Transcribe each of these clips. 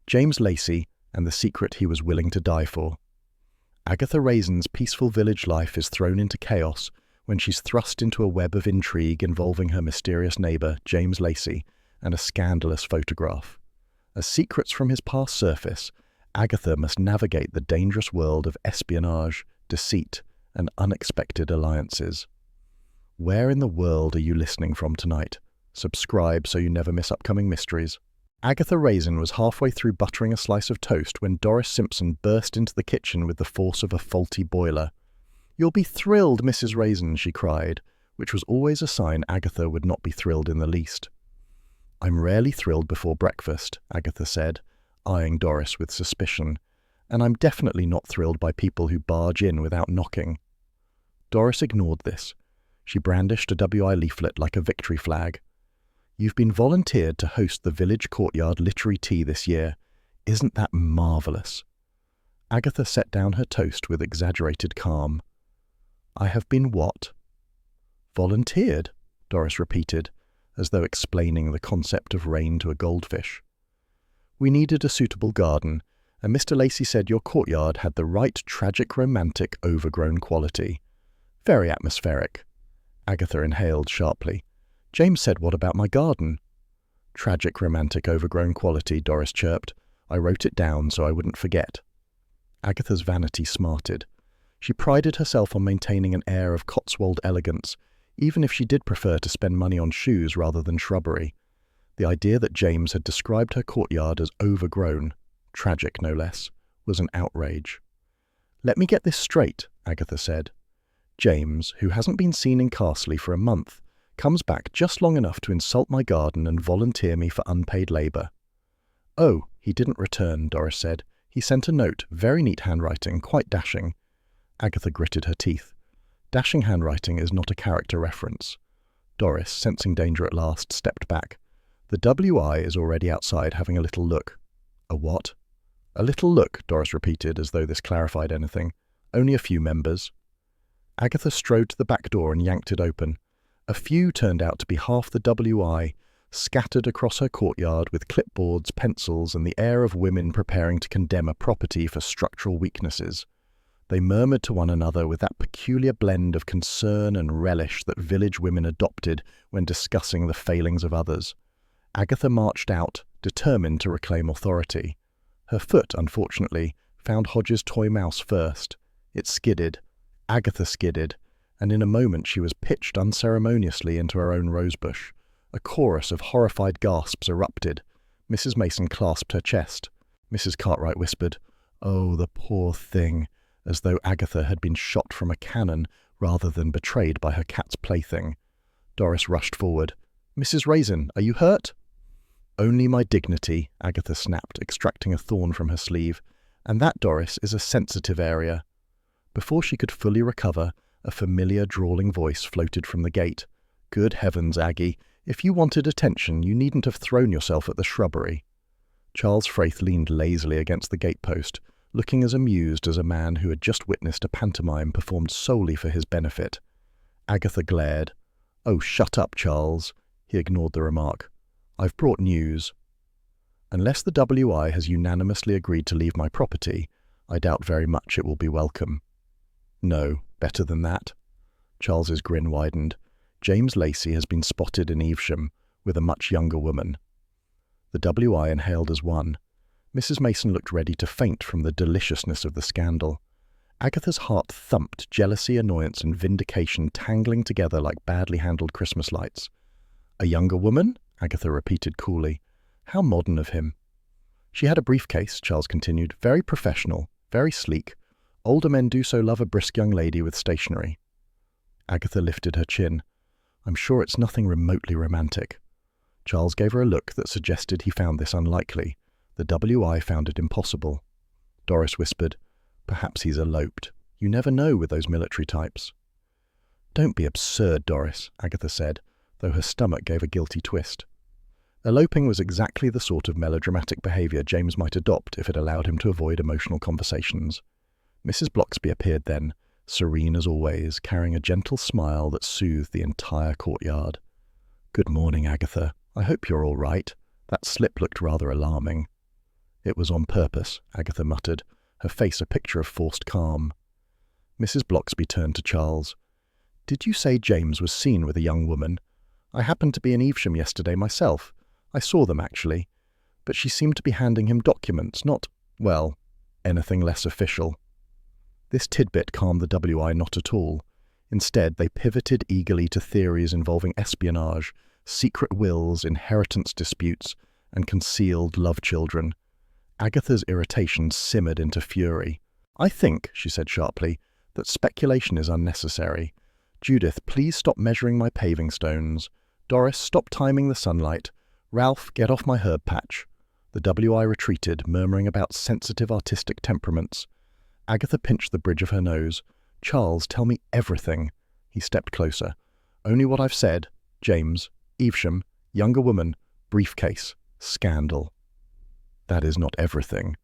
James Lacey and the secret he was willing to die for. Agatha Raisin's peaceful village life is thrown into chaos when she's thrust into a web of intrigue involving her mysterious neighbour, James Lacey, and a scandalous photograph. As secrets from his past surface, Agatha must navigate the dangerous world of espionage, deceit, and unexpected alliances. Where in the world are you listening from tonight? Subscribe so you never miss upcoming mysteries. Agatha Raisin was halfway through buttering a slice of toast when Doris Simpson burst into the kitchen with the force of a faulty boiler. "You'll be thrilled, Mrs. Raisin," she cried, which was always a sign Agatha would not be thrilled in the least. "I'm rarely thrilled before breakfast," Agatha said, eyeing Doris with suspicion, "and I'm definitely not thrilled by people who barge in without knocking." Doris ignored this. She brandished a WI leaflet like a victory flag. "You've been volunteered to host the village courtyard literary tea this year. Isn't that marvellous?" Agatha set down her toast with exaggerated calm. "I have been what?" "Volunteered," Doris repeated, as though explaining the concept of rain to a goldfish. "We needed a suitable garden, and Mr. Lacey said your courtyard had the right tragic romantic overgrown quality. Very atmospheric." Agatha inhaled sharply. "James said, what about my garden?" "Tragic romantic overgrown quality," Doris chirped. "I wrote it down so I wouldn't forget." Agatha's vanity smarted. She prided herself on maintaining an air of Cotswold elegance, even if she did prefer to spend money on shoes rather than shrubbery. The idea that James had described her courtyard as overgrown, tragic no less, was an outrage. "Let me get this straight," Agatha said. "James, who hasn't been seen in Carsley for a month, comes back just long enough to insult my garden and volunteer me for unpaid labour." "Oh, he didn't return," Doris said. "He sent a note, very neat handwriting, quite dashing." Agatha gritted her teeth. Dashing handwriting is not a character reference. Doris, sensing danger at last, stepped back. "The WI is already outside having a little look." "A what?" "A little look," Doris repeated, as though this clarified anything. "Only a few members." Agatha strode to the back door and yanked it open. A few turned out to be half the WI, scattered across her courtyard with clipboards, pencils, and the air of women preparing to condemn a property for structural weaknesses. They murmured to one another with that peculiar blend of concern and relish that village women adopted when discussing the failings of others. Agatha marched out, determined to reclaim authority. Her foot, unfortunately, found Hodge's toy mouse first. It skidded. Agatha skidded, and in a moment she was pitched unceremoniously into her own rosebush. A chorus of horrified gasps erupted. Mrs. Mason clasped her chest. Mrs. Cartwright whispered, "Oh, the poor thing," as though Agatha had been shot from a cannon rather than betrayed by her cat's plaything. Doris rushed forward. "Mrs. Raisin, are you hurt?" "Only my dignity," Agatha snapped, extracting a thorn from her sleeve. "And that, Doris, is a sensitive area." Before she could fully recover, a familiar drawling voice floated from the gate. "Good heavens, Aggie, if you wanted attention, you needn't have thrown yourself at the shrubbery." Charles Frayth leaned lazily against the gatepost, looking as amused as a man who had just witnessed a pantomime performed solely for his benefit. Agatha glared. "Oh, shut up, Charles." He ignored the remark. "I've brought news." "Unless the WI has unanimously agreed to leave my property, I doubt very much it will be welcome." "No, better than that." Charles's grin widened. "James Lacey has been spotted in Evesham with a much younger woman." The WI inhaled as one. Mrs. Mason looked ready to faint from the deliciousness of the scandal. Agatha's heart thumped, jealousy, annoyance, and vindication tangling together like badly handled Christmas lights. "A younger woman?" Agatha repeated coolly. "How modern of him." "She had a briefcase," Charles continued. "Very professional, very sleek. Older men do so love a brisk young lady with stationery." Agatha lifted her chin. "I'm sure it's nothing remotely romantic." Charles gave her a look that suggested he found this unlikely. The WI found it impossible. Doris whispered, "Perhaps he's eloped. You never know with those military types." "Don't be absurd, Doris," Agatha said, though her stomach gave a guilty twist. Eloping was exactly the sort of melodramatic behaviour James might adopt if it allowed him to avoid emotional conversations. Mrs. Bloxby appeared then, serene as always, carrying a gentle smile that soothed the entire courtyard. "Good morning, Agatha. I hope you're all right. That slip looked rather alarming." It was on purpose, Agatha muttered, her face a picture of forced calm. Mrs. Bloxby turned to Charles. "Did you say James was seen with a young woman? I happened to be in Evesham yesterday myself. I saw them, actually. But she seemed to be handing him documents, not, well, anything less official." This tidbit calmed the WI not at all. Instead, they pivoted eagerly to theories involving espionage, secret wills, inheritance disputes, and concealed love children. Agatha's irritation simmered into fury. "I think," she said sharply, "that speculation is unnecessary. Judith, please stop measuring my paving stones. Doris, stop timing the sunlight. Ralph, get off my herb patch." The WI retreated, murmuring about sensitive artistic temperaments. Agatha pinched the bridge of her nose. "Charles, tell me everything." He stepped closer. "Only what I've said. James, Evesham, younger woman, briefcase, scandal." "That is not everything."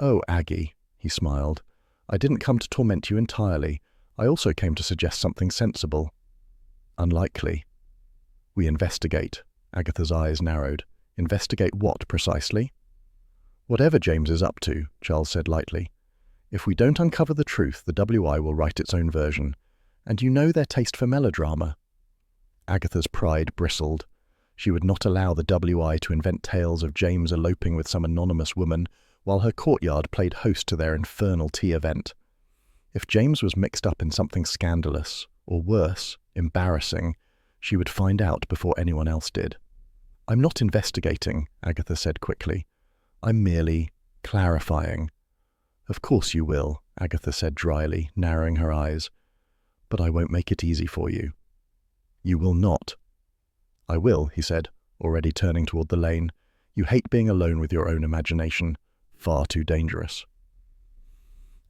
"Oh, Aggie," he smiled. "I didn't come to torment you entirely. I also came to suggest something sensible." "Unlikely." "We investigate." Agatha's eyes narrowed. "Investigate what, precisely?" "Whatever James is up to," Charles said lightly. "If we don't uncover the truth, the WI will write its own version. And you know their taste for melodrama." Agatha's pride bristled. She would not allow the WI to invent tales of James eloping with some anonymous woman while her courtyard played host to their infernal tea event. If James was mixed up in something scandalous, or worse, embarrassing, she would find out before anyone else did. "I'm not investigating," Agatha said quickly. "I'm merely clarifying." "Of course you will," Agatha said dryly, narrowing her eyes. "But I won't make it easy for you." "You will not." "I will," he said, already turning toward the lane. "You hate being alone with your own imagination. Far too dangerous."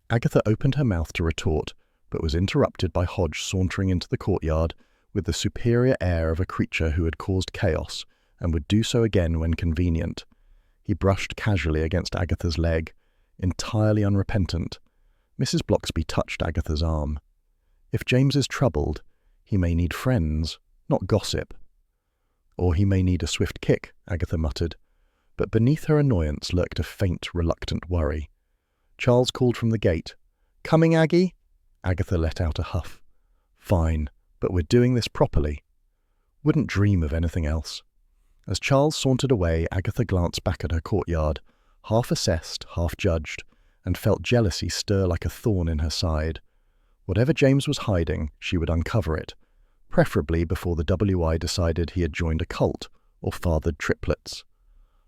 Agatha opened her mouth to retort, but was interrupted by Hodge sauntering into the courtyard with the superior air of a creature who had caused chaos and would do so again when convenient. He brushed casually against Agatha's leg, entirely unrepentant. Mrs. Bloxby touched Agatha's arm. "If James is troubled, he may need friends, not gossip." "Or he may need a swift kick," Agatha muttered. But beneath her annoyance lurked a faint, reluctant worry. Charles called from the gate. "Coming, Aggie?" Agatha let out a huff. "Fine, but we're doing this properly." "Wouldn't dream of anything else." As Charles sauntered away, Agatha glanced back at her courtyard, half assessed, half judged, and felt jealousy stir like a thorn in her side. Whatever James was hiding, she would uncover it, preferably before the WI decided he had joined a cult or fathered triplets.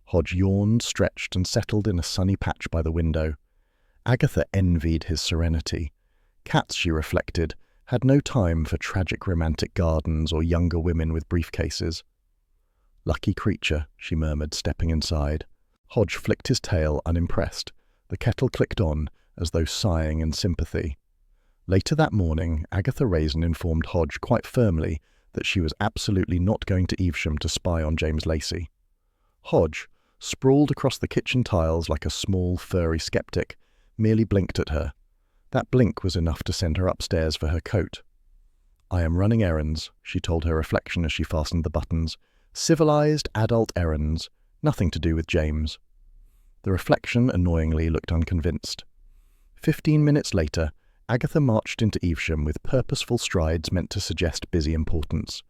Hodge yawned, stretched, and settled in a sunny patch by the window. Agatha envied his serenity. Cats, she reflected, had no time for tragic romantic gardens or younger women with briefcases. "Lucky creature," she murmured, stepping inside. Hodge flicked his tail, unimpressed. The kettle clicked on, as though sighing in sympathy. Later that morning, Agatha Raisin informed Hodge quite firmly that she was absolutely not going to Evesham to spy on James Lacey. Hodge, sprawled across the kitchen tiles like a small, furry skeptic, merely blinked at her. That blink was enough to send her upstairs for her coat. "I am running errands," she told her reflection as she fastened the buttons. "Civilized, adult errands. Nothing to do with James." The reflection, annoyingly, looked unconvinced. 15 minutes later, Agatha marched into Evesham with purposeful strides meant to suggest busy importance.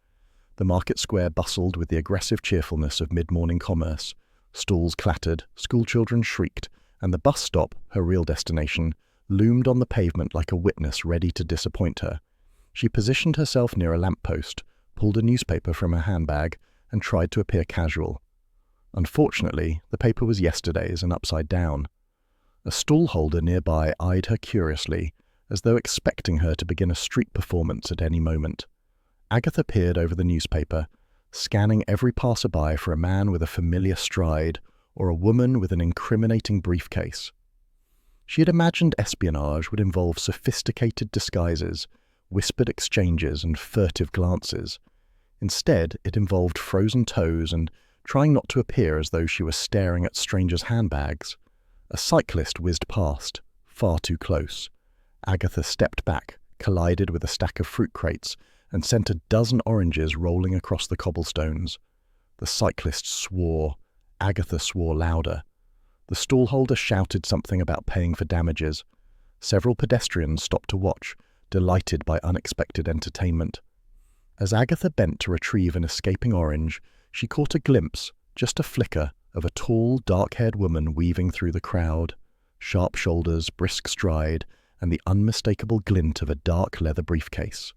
The market square bustled with the aggressive cheerfulness of mid-morning commerce. Stalls clattered, schoolchildren shrieked, and the bus stop, her real destination, loomed on the pavement like a witness ready to disappoint her. She positioned herself near a lamp-post, pulled a newspaper from her handbag, and tried to appear casual. Unfortunately, the paper was yesterday's and upside down. A stallholder nearby eyed her curiously, as though expecting her to begin a street performance at any moment. Agatha peered over the newspaper, scanning every passerby for a man with a familiar stride or a woman with an incriminating briefcase. She had imagined espionage would involve sophisticated disguises, whispered exchanges, and furtive glances. Instead, it involved frozen toes and trying not to appear as though she was staring at strangers' handbags. A cyclist whizzed past, far too close. Agatha stepped back, collided with a stack of fruit crates, and sent a dozen oranges rolling across the cobblestones. The cyclist swore. Agatha swore louder. The stallholder shouted something about paying for damages. Several pedestrians stopped to watch, delighted by unexpected entertainment. As Agatha bent to retrieve an escaping orange, she caught a glimpse, just a flicker, of a tall, dark-haired woman weaving through the crowd. Sharp shoulders, brisk stride, and the unmistakable glint of a dark leather briefcase.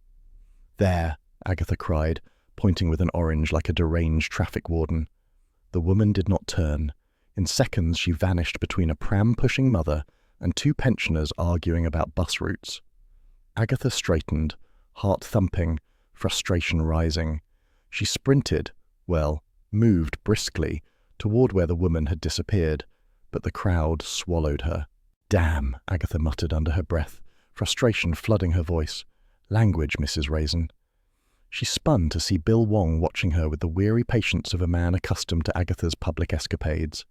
"There," Agatha cried, pointing with an orange like a deranged traffic warden. The woman did not turn. In seconds she vanished between a pram-pushing mother and two pensioners arguing about bus routes. Agatha straightened, heart thumping, frustration rising. She sprinted, moved briskly, toward where the woman had disappeared, but the crowd swallowed her. "Damn," Agatha muttered under her breath, frustration flooding her voice. "Language, Mrs. Raisin." She spun to see Bill Wong watching her with the weary patience of a man accustomed to Agatha's public escapades.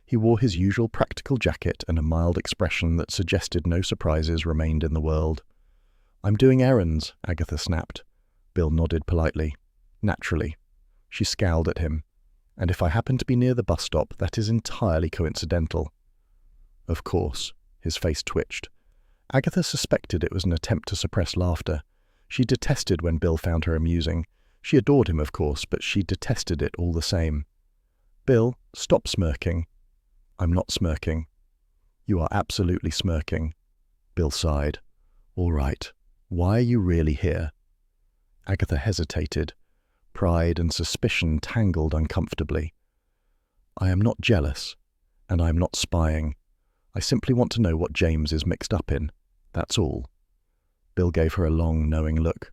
He wore his usual practical jacket and a mild expression that suggested no surprises remained in the world. "I'm doing errands," Agatha snapped. Bill nodded politely. "Naturally." She scowled at him. "And if I happen to be near the bus stop, that is entirely coincidental." "Of course." His face twitched. Agatha suspected it was an attempt to suppress laughter. She detested when Bill found her amusing. She adored him, of course, but she detested it all the same. "Bill, stop smirking." "I'm not smirking." "You are absolutely smirking." Bill sighed. "All right. Why are you really here?" Agatha hesitated. Pride and suspicion tangled uncomfortably. "I am not jealous, and I am not spying. I simply want to know what James is mixed up in. That's all." Bill gave her a long, knowing look.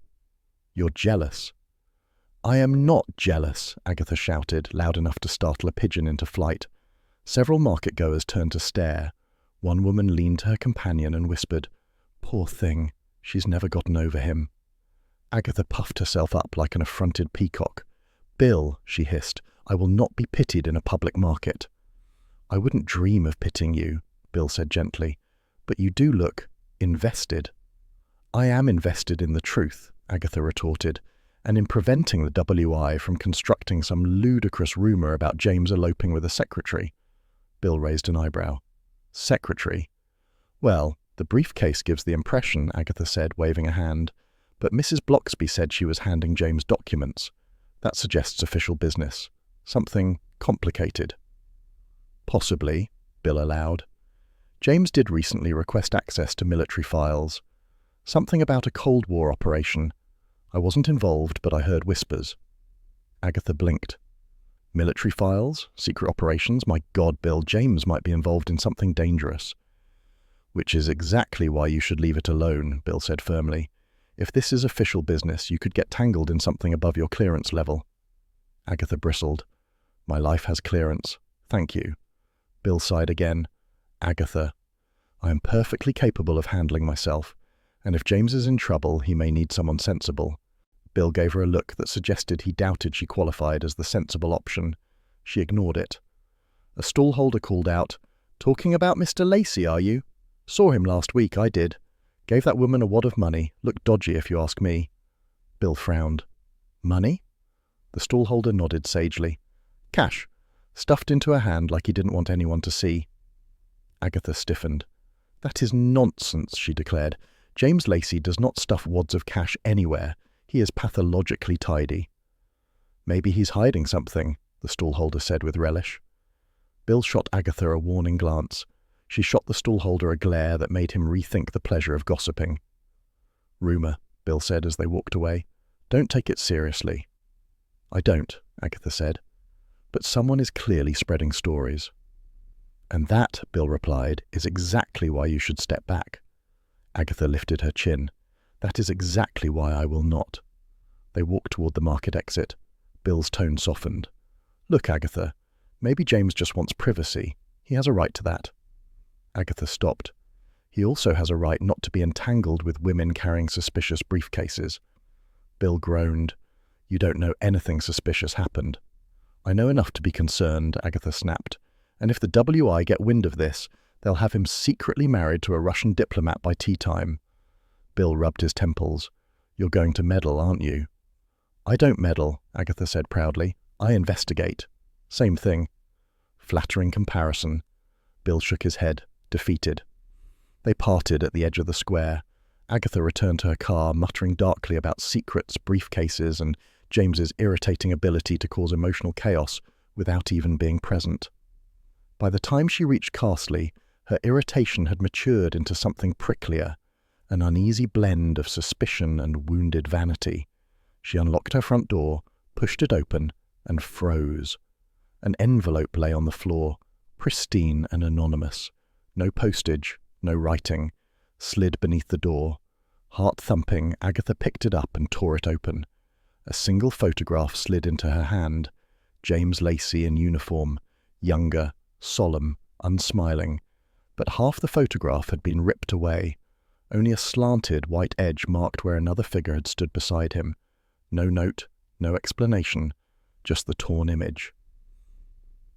"You're jealous." "I am not jealous," Agatha shouted, loud enough to startle a pigeon into flight. Several market-goers turned to stare. One woman leaned to her companion and whispered, "Poor thing, she's never gotten over him." Agatha puffed herself up like an affronted peacock. "Bill," she hissed, "I will not be pitied in a public market." "I wouldn't dream of pitying you," Bill said gently, "but you do look invested." "I am invested in the truth," Agatha retorted, "and in preventing the WI from constructing some ludicrous rumor about James eloping with a secretary." Bill raised an eyebrow. "Secretary?" "Well, the briefcase gives the impression," Agatha said, waving a hand. "But Mrs. Bloxby said she was handing James documents. That suggests official business. Something complicated." "Possibly," Bill allowed. "James did recently request access to military files. Something about a Cold War operation. I wasn't involved, but I heard whispers." Agatha blinked. "Military files? Secret operations? My God, Bill, James might be involved in something dangerous." "Which is exactly why you should leave it alone," Bill said firmly. "If this is official business, you could get tangled in something above your clearance level." Agatha bristled. "My life has clearance. Thank you." Bill sighed again. "Agatha, I am perfectly capable of handling myself, and if James is in trouble, he may need someone sensible." Bill gave her a look that suggested he doubted she qualified as the sensible option. She ignored it. A stallholder called out, "Talking about Mr. Lacey, are you? Saw him last week, I did. Gave that woman a wad of money. Looked dodgy, if you ask me." Bill frowned. "Money?" The stallholder nodded sagely. "Cash. Stuffed into her hand like he didn't want anyone to see." Agatha stiffened. "That is nonsense," she declared. "James Lacey does not stuff wads of cash anywhere. He is pathologically tidy." "Maybe he's hiding something," the stallholder said with relish. Bill shot Agatha a warning glance. She shot the stallholder a glare that made him rethink the pleasure of gossiping. "Rumor," Bill said as they walked away. "Don't take it seriously." "I don't," Agatha said. "But someone is clearly spreading stories." "And that," Bill replied, "is exactly why you should step back." Agatha lifted her chin. "That is exactly why I will not." They walked toward the market exit. Bill's tone softened. "Look, Agatha, maybe James just wants privacy. He has a right to that." Agatha stopped. "He also has a right not to be entangled with women carrying suspicious briefcases." Bill groaned. "You don't know anything suspicious happened." "I know enough to be concerned," Agatha snapped. "And if the WI get wind of this, they'll have him secretly married to a Russian diplomat by tea time." Bill rubbed his temples. "You're going to meddle, aren't you?" "I don't meddle," Agatha said proudly. "I investigate." "Same thing." "Flattering comparison." Bill shook his head, defeated. They parted at the edge of the square. Agatha returned to her car, muttering darkly about secrets, briefcases, and James's irritating ability to cause emotional chaos without even being present. By the time she reached Castley, her irritation had matured into something pricklier, an uneasy blend of suspicion and wounded vanity. She unlocked her front door, pushed it open, and froze. An envelope lay on the floor, pristine and anonymous. No postage, no writing. Slid beneath the door. Heart-thumping, Agatha picked it up and tore it open. A single photograph slid into her hand. James Lacey in uniform, younger, solemn, unsmiling. But half the photograph had been ripped away. Only a slanted white edge marked where another figure had stood beside him. No note, no explanation, just the torn image.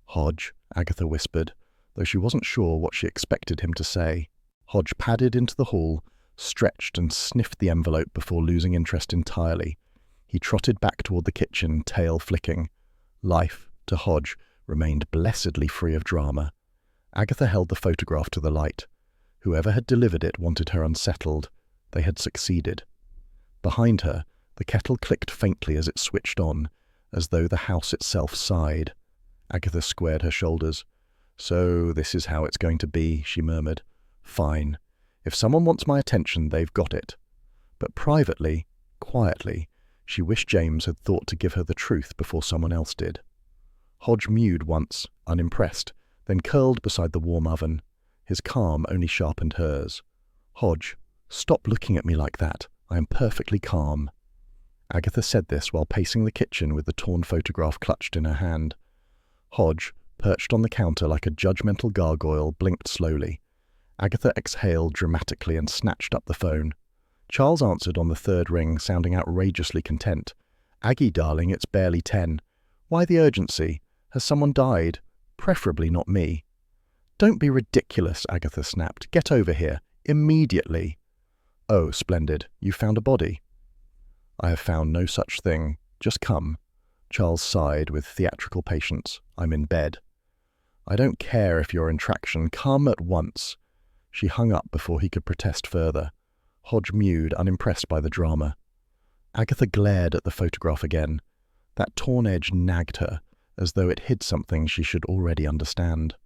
"Hodge," Agatha whispered, though she wasn't sure what she expected him to say. Hodge padded into the hall, stretched and sniffed the envelope before losing interest entirely. He trotted back toward the kitchen, tail flicking. Life, to Hodge, remained blessedly free of drama. Agatha held the photograph to the light. Whoever had delivered it wanted her unsettled. They had succeeded. Behind her, the kettle clicked faintly as it switched on, as though the house itself sighed. Agatha squared her shoulders. "So this is how it's going to be," she murmured. "Fine. If someone wants my attention, they've got it." But privately, quietly, she wished James had thought to give her the truth before someone else did. Hodge mewed once, unimpressed, then curled beside the warm oven. His calm only sharpened hers. "Hodge, stop looking at me like that. I am perfectly calm." Agatha said this while pacing the kitchen with the torn photograph clutched in her hand. Hodge, perched on the counter like a judgmental gargoyle, blinked slowly. Agatha exhaled dramatically and snatched up the phone. Charles answered on the third ring, sounding outrageously content. "Aggie, darling, it's barely 10. Why the urgency? Has someone died? Preferably not me." "Don't be ridiculous," Agatha snapped. "Get over here. Immediately." "Oh, splendid. You found a body." "I have found no such thing. Just come." Charles sighed with theatrical patience. "I'm in bed." "I don't care if you're in traction. Come at once." She hung up before he could protest further. Hodge mewed, unimpressed by the drama. Agatha glared at the photograph again. That torn edge nagged her, as though it hid something she should already understand.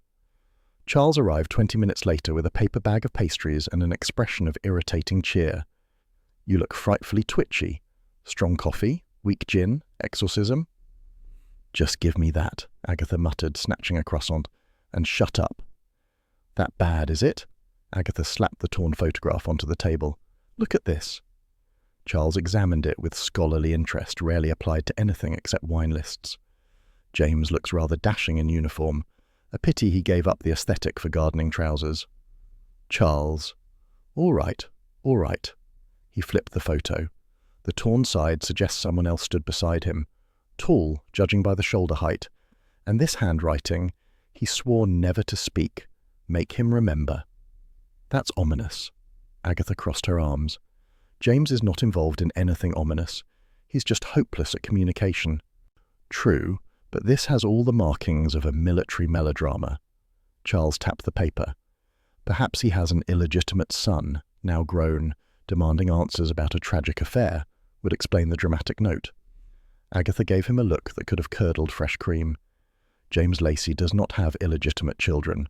Charles arrived 20 minutes later with a paper bag of pastries and an expression of irritating cheer. "You look frightfully twitchy. Strong coffee? Weak gin? Exorcism?" "Just give me that," Agatha muttered, snatching a croissant. "And shut up." "That bad, is it?" Agatha slapped the torn photograph onto the table. "Look at this." Charles examined it with scholarly interest rarely applied to anything except wine lists. "James looks rather dashing in uniform. A pity he gave up the aesthetic for gardening trousers." "Charles." All right. He flipped the photo. The torn side suggests someone else stood beside him. Tall, judging by the shoulder height. And this handwriting, he swore never to speak. Make him remember. That's ominous. Agatha crossed her arms. James is not involved in anything ominous. He's just hopeless at communication. True, but this has all the markings of a military melodrama. Charles tapped the paper. Perhaps he has an illegitimate son, now grown, demanding answers about a tragic affair, would explain the dramatic note. Agatha gave him a look that could have curdled fresh cream. James Lacey does not have illegitimate children.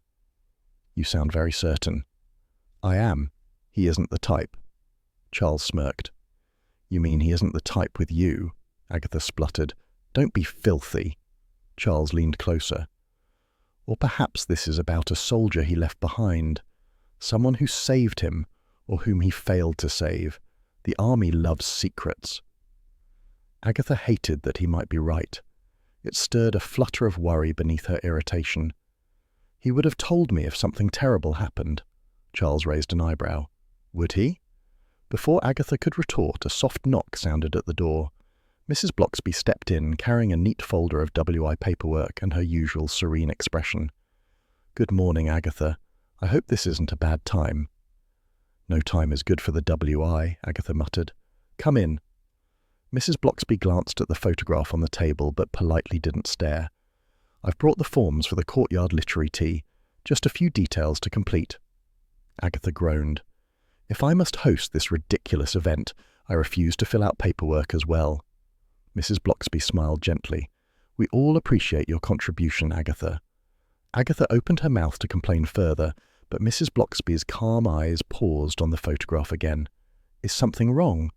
You sound very certain. I am. He isn't the type. Charles smirked. You mean he isn't the type with you? Agatha spluttered. Don't be filthy. Charles leaned closer. Or perhaps this is about a soldier he left behind. Someone who saved him, or whom he failed to save. The army loves secrets. Agatha hated that he might be right. It stirred a flutter of worry beneath her irritation. He would have told me if something terrible happened. Charles raised an eyebrow. Would he? Before Agatha could retort, a soft knock sounded at the door. Mrs. Bloxby stepped in, carrying a neat folder of WI paperwork and her usual serene expression. Good morning, Agatha. I hope this isn't a bad time. No time is good for the WI, Agatha muttered. Come in. Mrs. Bloxby glanced at the photograph on the table, but politely didn't stare. I've brought the forms for the courtyard literary tea. Just a few details to complete. Agatha groaned. If I must host this ridiculous event, I refuse to fill out paperwork as well. Mrs. Bloxby smiled gently. We all appreciate your contribution, Agatha. Agatha opened her mouth to complain further, but Mrs. Bloxby's calm eyes paused on the photograph again. Is something wrong?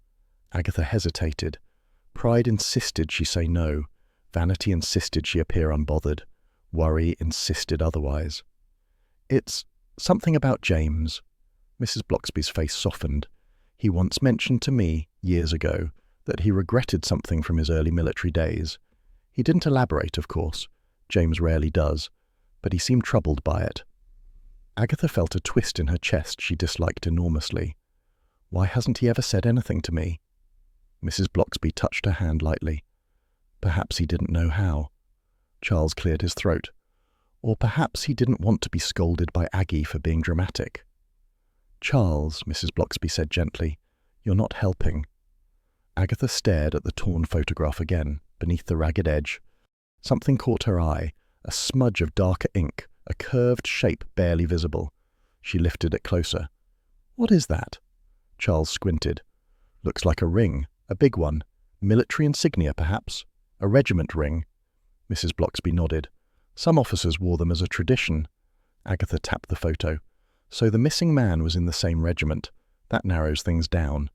Agatha hesitated. Pride insisted she say no. Vanity insisted she appear unbothered. Worry insisted otherwise. It's something about James. Mrs. Bloxby's face softened. He once mentioned to me, years ago, that he regretted something from his early military days. He didn't elaborate, of course. James rarely does. But he seemed troubled by it. Agatha felt a twist in her chest she disliked enormously. Why hasn't he ever said anything to me? Mrs. Bloxby touched her hand lightly. Perhaps he didn't know how. Charles cleared his throat. Or perhaps he didn't want to be scolded by Aggie for being dramatic. Charles, Mrs. Bloxby said gently, you're not helping. Agatha stared at the torn photograph again, beneath the ragged edge. Something caught her eye, a smudge of darker ink, a curved shape barely visible. She lifted it closer. What is that? Charles squinted. Looks like a ring, a big one. Military insignia, perhaps? A regiment ring? Mrs. Bloxby nodded. Some officers wore them as a tradition. Agatha tapped the photo. So the missing man was in the same regiment. That narrows things down.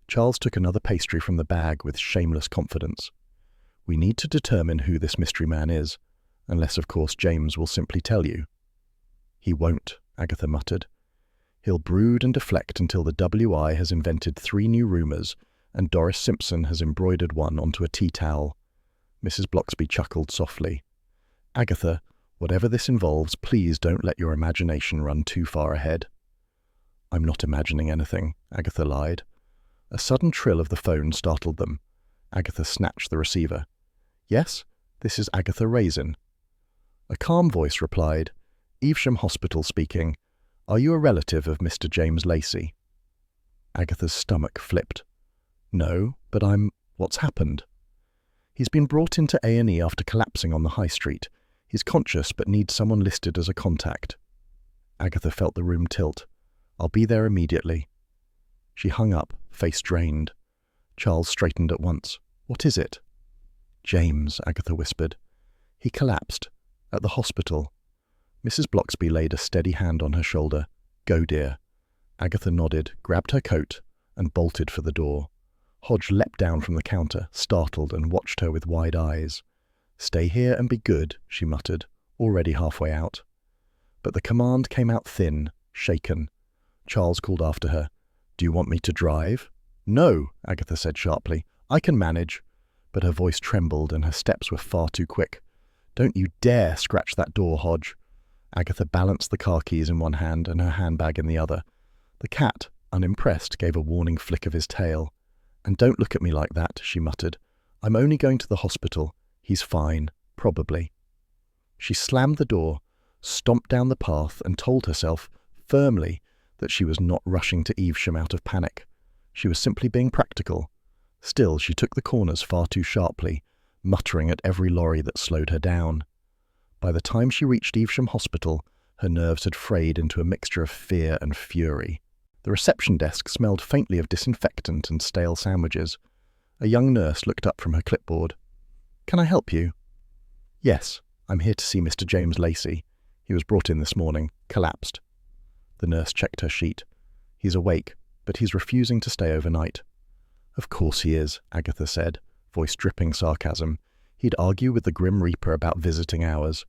Charles took another pastry from the bag with shameless confidence. We need to determine who this mystery man is, unless, of course, James will simply tell you. He won't, Agatha muttered. He'll brood and deflect until the WI has invented 3 new rumours, and Doris Simpson has embroidered one onto a tea towel. Mrs. Bloxby chuckled softly. Agatha, whatever this involves, please don't let your imagination run too far ahead. I'm not imagining anything, Agatha lied. A sudden trill of the phone startled them. Agatha snatched the receiver. Yes, this is Agatha Raisin. A calm voice replied, Evesham Hospital speaking. Are you a relative of Mr. James Lacey? Agatha's stomach flipped. No, but What's happened? He's been brought into A&E after collapsing on the high street. He's conscious but needs someone listed as a contact. Agatha felt the room tilt. I'll be there immediately. She hung up, face drained. Charles straightened at once. What is it? James, Agatha whispered. He collapsed. At the hospital. Mrs. Bloxby laid a steady hand on her shoulder. Go, dear. Agatha nodded, grabbed her coat, and bolted for the door. Hodge leapt down from the counter, startled, and watched her with wide eyes. Stay here and be good, she muttered, already halfway out. But the command came out thin, shaken. Charles called after her. Do you want me to drive? No, Agatha said sharply. I can manage. But her voice trembled and her steps were far too quick. Don't you dare scratch that door, Hodge. Agatha balanced the car keys in one hand and her handbag in the other. The cat, unimpressed, gave a warning flick of his tail. And don't look at me like that, she muttered. I'm only going to the hospital. He's fine, probably. She slammed the door, stomped down the path, and told herself, firmly, that she was not rushing to Evesham out of panic. She was simply being practical. Still, she took the corners far too sharply, muttering at every lorry that slowed her down. By the time she reached Evesham Hospital, her nerves had frayed into a mixture of fear and fury. The reception desk smelled faintly of disinfectant and stale sandwiches. A young nurse looked up from her clipboard. Can I help you? Yes, I'm here to see Mr. James Lacey. He was brought in this morning, collapsed. The nurse checked her sheet. He's awake, but he's refusing to stay overnight. Of course he is, Agatha said, voice dripping sarcasm. He'd argue with the Grim Reaper about visiting hours.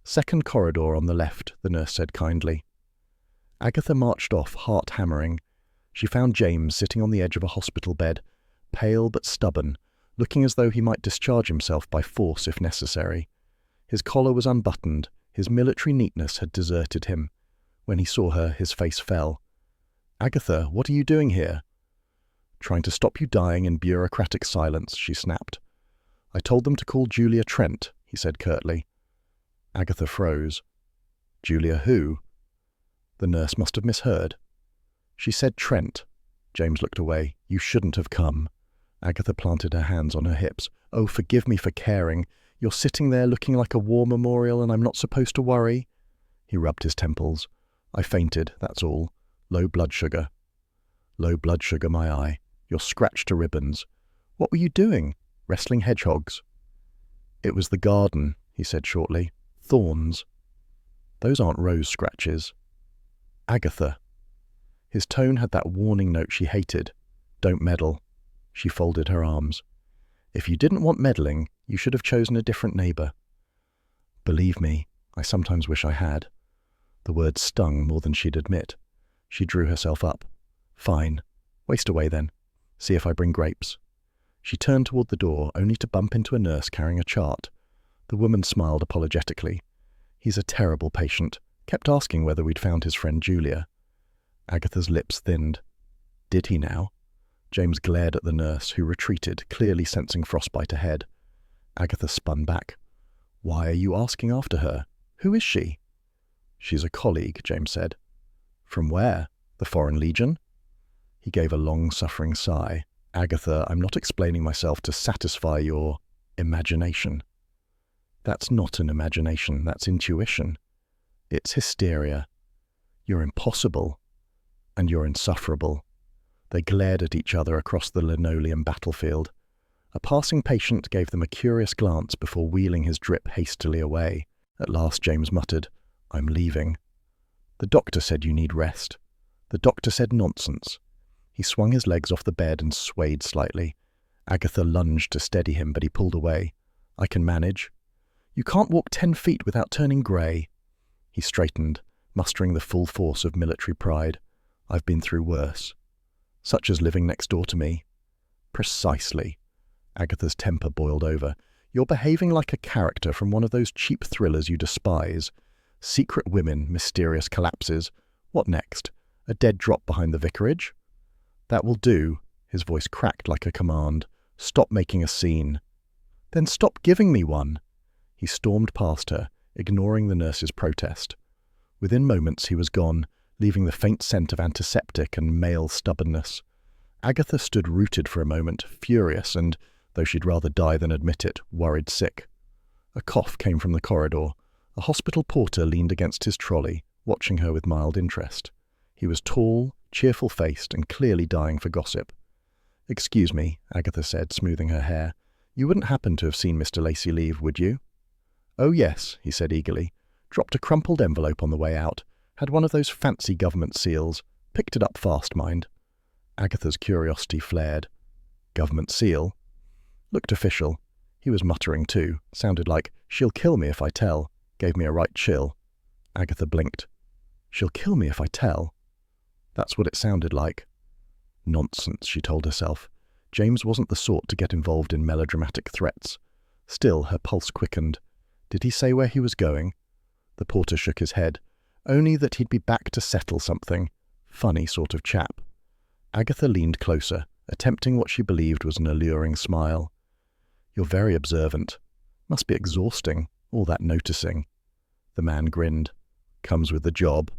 Second corridor on the left, the nurse said kindly. Agatha marched off, heart hammering. She found James sitting on the edge of a hospital bed, pale but stubborn, looking as though he might discharge himself by force if necessary. His collar was unbuttoned, his military neatness had deserted him. When he saw her, his face fell. Agatha, what are you doing here? Trying to stop you dying in bureaucratic silence, she snapped. I told them to call Julia Trent, he said curtly. Agatha froze. Julia who? The nurse must have misheard. She said Trent. James looked away. You shouldn't have come. Agatha planted her hands on her hips. Oh, forgive me for caring. You're sitting there looking like a war memorial and I'm not supposed to worry? He rubbed his temples. I fainted, that's all. Low blood sugar. Low blood sugar, my eye. You're scratched to ribbons. What were you doing? Wrestling hedgehogs? It was the garden, he said shortly. Thorns. Those aren't rose scratches. Agatha. His tone had that warning note she hated. Don't meddle. She folded her arms. If you didn't want meddling, you should have chosen a different neighbour. Believe me, I sometimes wish I had. The words stung more than she'd admit. She drew herself up. Fine. Waste away then. See if I bring grapes. She turned toward the door, only to bump into a nurse carrying a chart. The woman smiled apologetically. He's a terrible patient. Kept asking whether we'd found his friend Julia. Agatha's lips thinned. Did he now? James glared at the nurse, who retreated, clearly sensing frostbite ahead. Agatha spun back. Why are you asking after her? Who is she? She's a colleague, James said. From where? The Foreign Legion? He gave a long-suffering sigh. Agatha, I'm not explaining myself to satisfy your imagination. That's not an imagination, that's intuition. It's hysteria. You're impossible. And you're insufferable. They glared at each other across the linoleum battlefield. A passing patient gave them a curious glance before wheeling his drip hastily away. At last James muttered, I'm leaving. The doctor said you need rest. The doctor said nonsense. He swung his legs off the bed and swayed slightly. Agatha lunged to steady him, but he pulled away. I can manage. You can't walk 10 feet without turning grey. He straightened, mustering the full force of military pride. I've been through worse. Such as living next door to me. Precisely. Agatha's temper boiled over. You're behaving like a character from one of those cheap thrillers you despise. Secret women, mysterious collapses. What next? A dead drop behind the vicarage? That will do. His voice cracked like a command. Stop making a scene. Then stop giving me one. He stormed past her, ignoring the nurse's protest. Within moments he was gone, leaving the faint scent of antiseptic and male stubbornness. Agatha stood rooted for a moment, furious and, though she'd rather die than admit it, worried sick. A cough came from the corridor. A hospital porter leaned against his trolley, watching her with mild interest. He was tall, cheerful-faced, and clearly dying for gossip. Excuse me, Agatha said, smoothing her hair. You wouldn't happen to have seen Mr. Lacey leave, would you? Oh, yes, he said eagerly. Dropped a crumpled envelope on the way out. Had one of those fancy government seals. Picked it up fast, mind. Agatha's curiosity flared. Government seal? Looked official. He was muttering too. Sounded like, she'll kill me if I tell. Gave me a right chill. Agatha blinked. She'll kill me if I tell. That's what it sounded like. Nonsense, she told herself. James wasn't the sort to get involved in melodramatic threats. Still, her pulse quickened. Did he say where he was going? The porter shook his head. Only that he'd be back to settle something. Funny sort of chap. Agatha leaned closer, attempting what she believed was an alluring smile. You're very observant. Must be exhausting, all that noticing. The man grinned. Comes with the job.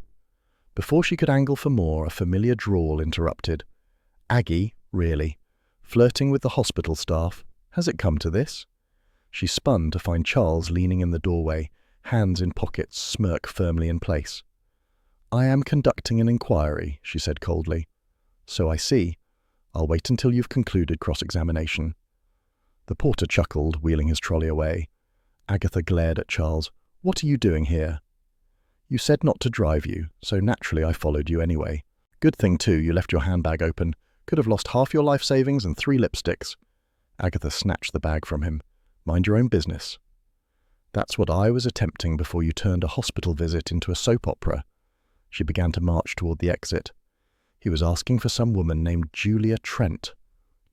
Before she could angle for more, a familiar drawl interrupted. Aggie, really? Flirting with the hospital staff? Has it come to this? She spun to find Charles leaning in the doorway, hands in pockets, smirk firmly in place. I am conducting an inquiry, she said coldly. So I see. I'll wait until you've concluded cross-examination. The porter chuckled, wheeling his trolley away. Agatha glared at Charles. What are you doing here? You said not to drive you, so naturally I followed you anyway. Good thing, too, you left your handbag open. Could have lost half your life savings and 3 lipsticks. Agatha snatched the bag from him. Mind your own business. That's what I was attempting before you turned a hospital visit into a soap opera. She began to march toward the exit. He was asking for some woman named Julia Trent.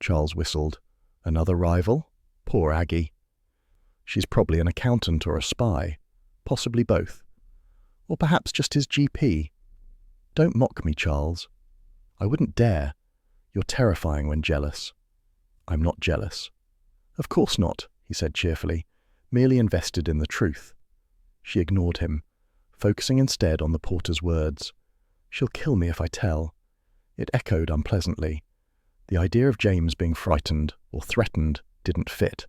Charles whistled. Another rival? Poor Aggie. She's probably an accountant or a spy. Possibly both. Or perhaps just his GP. Don't mock me, Charles. I wouldn't dare. You're terrifying when jealous. I'm not jealous. Of course not, he said cheerfully, merely invested in the truth. She ignored him, focusing instead on the porter's words. She'll kill me if I tell. It echoed unpleasantly. The idea of James being frightened or threatened didn't fit.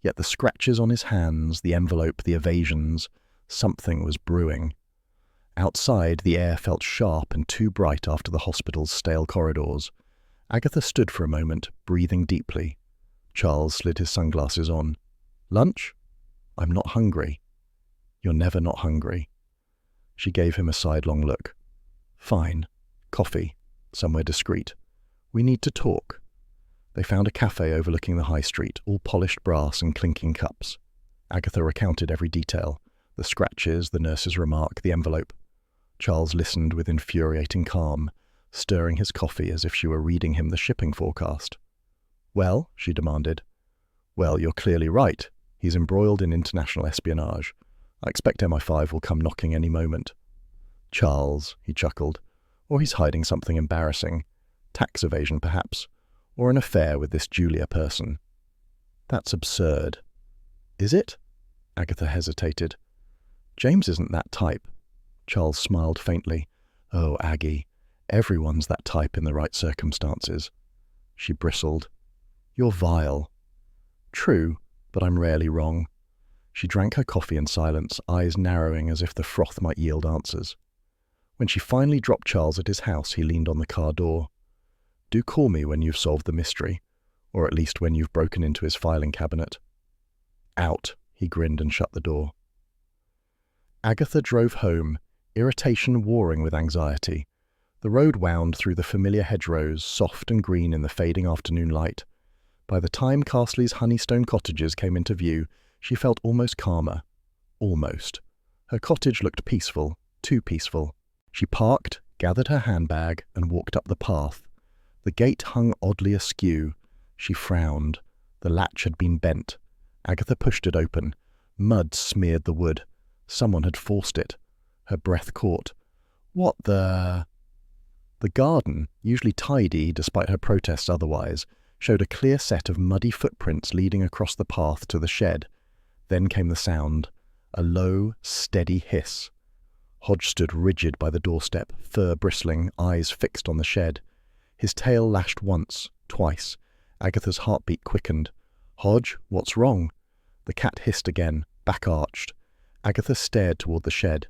Yet the scratches on his hands, the envelope, the evasions, something was brewing. Outside, the air felt sharp and too bright after the hospital's stale corridors. Agatha stood for a moment, breathing deeply. Charles slid his sunglasses on. "Lunch? I'm not hungry." "You're never not hungry." She gave him a sidelong look. "Fine. Coffee. Somewhere discreet. We need to talk." They found a cafe overlooking the high street, all polished brass and clinking cups. Agatha recounted every detail: the scratches, the nurse's remark, the envelope. Charles listened with infuriating calm, stirring his coffee as if she were reading him the shipping forecast. "Well?" she demanded. "Well, you're clearly right. He's embroiled in international espionage. I expect MI5 will come knocking any moment." "Charles," he chuckled. "Or he's hiding something embarrassing. Tax evasion, perhaps. Or an affair with this Julia person." "That's absurd." "Is it?" Agatha hesitated. "James isn't that type." Charles smiled faintly. "Oh, Aggie, everyone's that type in the right circumstances." She bristled. "You're vile." "True, but I'm rarely wrong." She drank her coffee in silence, eyes narrowing as if the froth might yield answers. When she finally dropped Charles at his house, he leaned on the car door. "Do call me when you've solved the mystery, or at least when you've broken into his filing cabinet." "Out," he grinned and shut the door. Agatha drove home, irritation warring with anxiety. The road wound through the familiar hedgerows, soft and green in the fading afternoon light. By the time Castley's Honeystone cottages came into view, she felt almost calmer. Almost. Her cottage looked peaceful, too peaceful. She parked, gathered her handbag, and walked up the path. The gate hung oddly askew. She frowned. The latch had been bent. Agatha pushed it open. Mud smeared the wood. Someone had forced it. Her breath caught. "What the—" The garden, usually tidy despite her protests otherwise, showed a clear set of muddy footprints leading across the path to the shed. Then came the sound, a low, steady hiss. Hodge stood rigid by the doorstep, fur bristling, eyes fixed on the shed. His tail lashed once, twice. Agatha's heartbeat quickened. "Hodge, what's wrong?" The cat hissed again, back arched. Agatha stared toward the shed.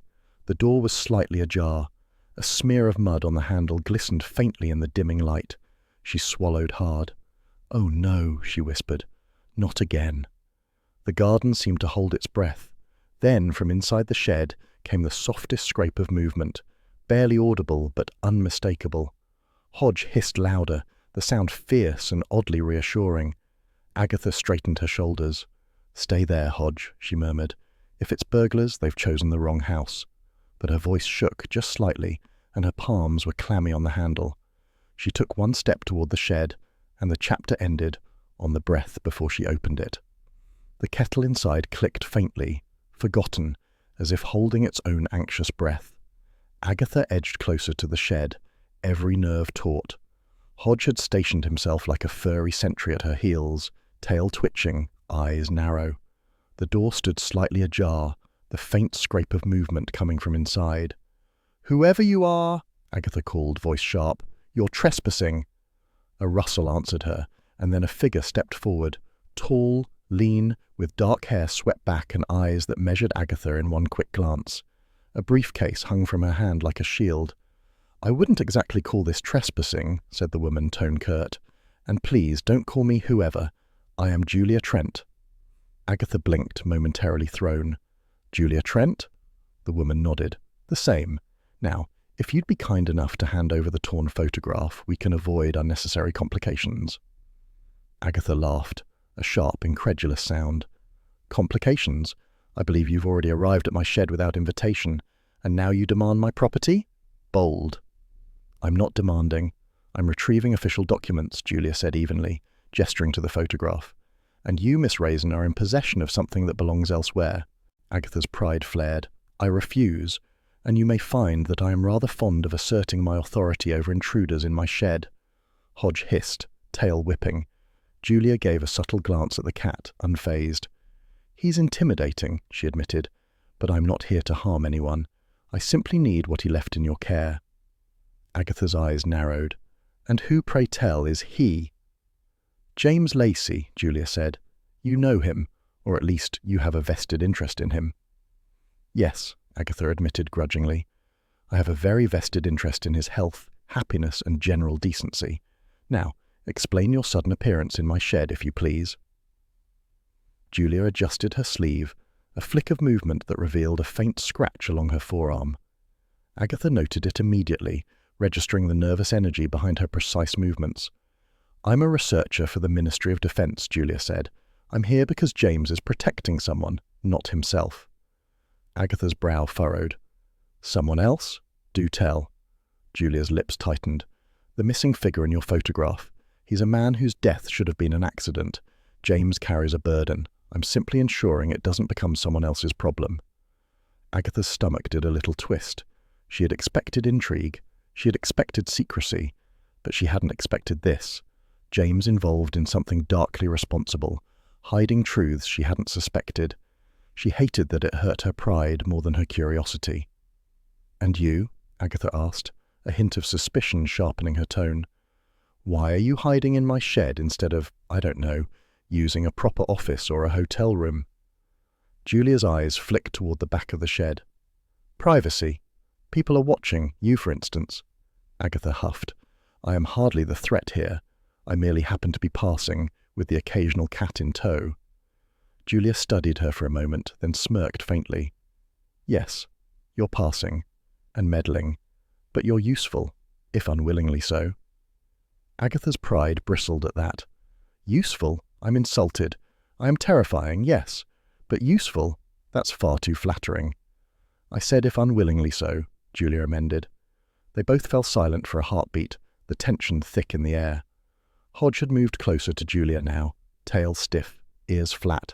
The door was slightly ajar. A smear of mud on the handle glistened faintly in the dimming light. She swallowed hard. "Oh no," she whispered. "Not again." The garden seemed to hold its breath. Then, from inside the shed, came the softest scrape of movement, barely audible but unmistakable. Hodge hissed louder, the sound fierce and oddly reassuring. Agatha straightened her shoulders. "Stay there, Hodge," she murmured. "If it's burglars, they've chosen the wrong house." But her voice shook just slightly, and her palms were clammy on the handle. She took one step toward the shed, and the chapter ended on the breath before she opened it. The kettle inside clicked faintly, forgotten, as if holding its own anxious breath. Agatha edged closer to the shed, every nerve taut. Hodge had stationed himself like a furry sentry at her heels, tail twitching, eyes narrow. The door stood slightly ajar, the faint scrape of movement coming from inside. "Whoever you are," Agatha called, voice sharp, "you're trespassing." A rustle answered her, and then a figure stepped forward, tall, lean, with dark hair swept back and eyes that measured Agatha in one quick glance. A briefcase hung from her hand like a shield. "I wouldn't exactly call this trespassing," said the woman, tone curt. "And please don't call me whoever. I am Julia Trent." Agatha blinked, momentarily thrown. "Julia Trent?" The woman nodded. "The same. Now, if you'd be kind enough to hand over the torn photograph, we can avoid unnecessary complications." Agatha laughed, a sharp, incredulous sound. "Complications? I believe you've already arrived at my shed without invitation, and now you demand my property? Bold." "I'm not demanding. I'm retrieving official documents," Julia said evenly, gesturing to the photograph. "And you, Miss Raisin, are in possession of something that belongs elsewhere." Agatha's pride flared. "I refuse, and you may find that I am rather fond of asserting my authority over intruders in my shed." Hodge hissed, tail whipping. Julia gave a subtle glance at the cat, unfazed. "He's intimidating," she admitted, "but I'm not here to harm anyone. I simply need what he left in your care." Agatha's eyes narrowed. "And who, pray tell, is he?" "James Lacey," Julia said. "You know him, or at least you have a vested interest in him." "Yes," Agatha admitted grudgingly. I have a very vested interest in his health, happiness, and general decency. Now, explain your sudden appearance in my shed, if you please." Julia adjusted her sleeve, a flick of movement that revealed a faint scratch along her forearm. Agatha noted it immediately, registering the nervous energy behind her precise movements. "I'm a researcher for the Ministry of Defense," Julia said. "I'm here because James is protecting someone, not himself." Agatha's brow furrowed. "Someone else? Do tell." Julia's lips tightened. "The missing figure in your photograph. He's a man whose death should have been an accident. James carries a burden. I'm simply ensuring it doesn't become someone else's problem." Agatha's stomach did a little twist. She had expected intrigue. She had expected secrecy. But she hadn't expected this. James involved in something darkly responsible, hiding truths she hadn't suspected. She hated that it hurt her pride more than her curiosity. "And you?" Agatha asked, a hint of suspicion sharpening her tone. "Why are you hiding in my shed instead of, I don't know, using a proper office or a hotel room?" Julia's eyes flicked toward the back of the shed. "Privacy. People are watching, you for instance." Agatha huffed. "I am hardly the threat here. I merely happen to be passing, with the occasional cat in tow." Julia studied her for a moment, then smirked faintly. "Yes, you're passing, and meddling, but you're useful, if unwillingly so." Agatha's pride bristled at that. "Useful? I'm insulted. I am terrifying, yes, but useful? That's far too flattering." "I said if unwillingly so," Julia amended. They both fell silent for a heartbeat, the tension thick in the air. Hodge had moved closer to Julia now, tail stiff, ears flat.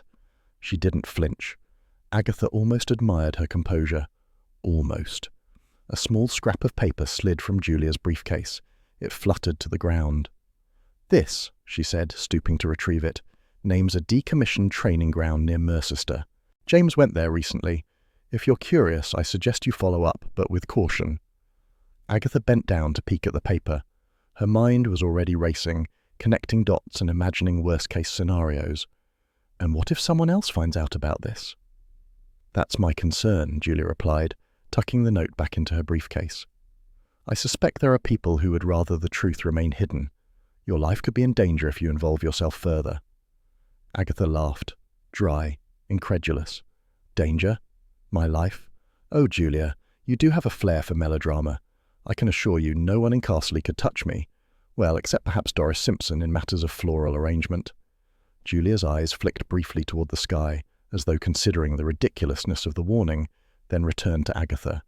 She didn't flinch. Agatha almost admired her composure. Almost. A small scrap of paper slid from Julia's briefcase. It fluttered to the ground. "This," she said, stooping to retrieve it, "names a decommissioned training ground near Mercester. James went there recently. If you're curious, I suggest you follow up, but with caution." Agatha bent down to peek at the paper. Her mind was already racing, connecting dots and imagining worst-case scenarios. And what if someone else finds out about this? "That's my concern," Julia replied, tucking the note back into her briefcase. "I suspect there are people who would rather the truth remain hidden. Your life could be in danger if you involve yourself further." Agatha laughed, dry, incredulous. "Danger? My life? Oh, Julia, you do have a flair for melodrama. I can assure you no one in Castle could touch me. Well, except perhaps Doris Simpson in matters of floral arrangement." Julia's eyes flicked briefly toward the sky, as though considering the ridiculousness of the warning, then returned to Agatha.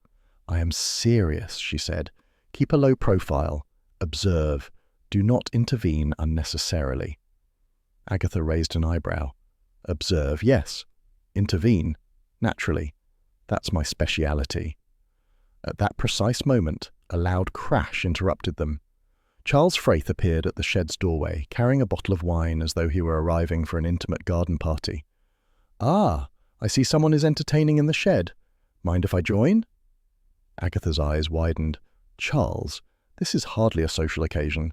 "I am serious," she said. "Keep a low profile. Observe. Do not intervene unnecessarily." Agatha raised an eyebrow. "Observe, yes. Intervene. Naturally. That's my speciality." At that precise moment, a loud crash interrupted them. Charles Fraith appeared at the shed's doorway, carrying a bottle of wine as though he were arriving for an intimate garden party. "Ah, I see someone is entertaining in the shed. Mind if I join?" Agatha's eyes widened. "Charles, this is hardly a social occasion."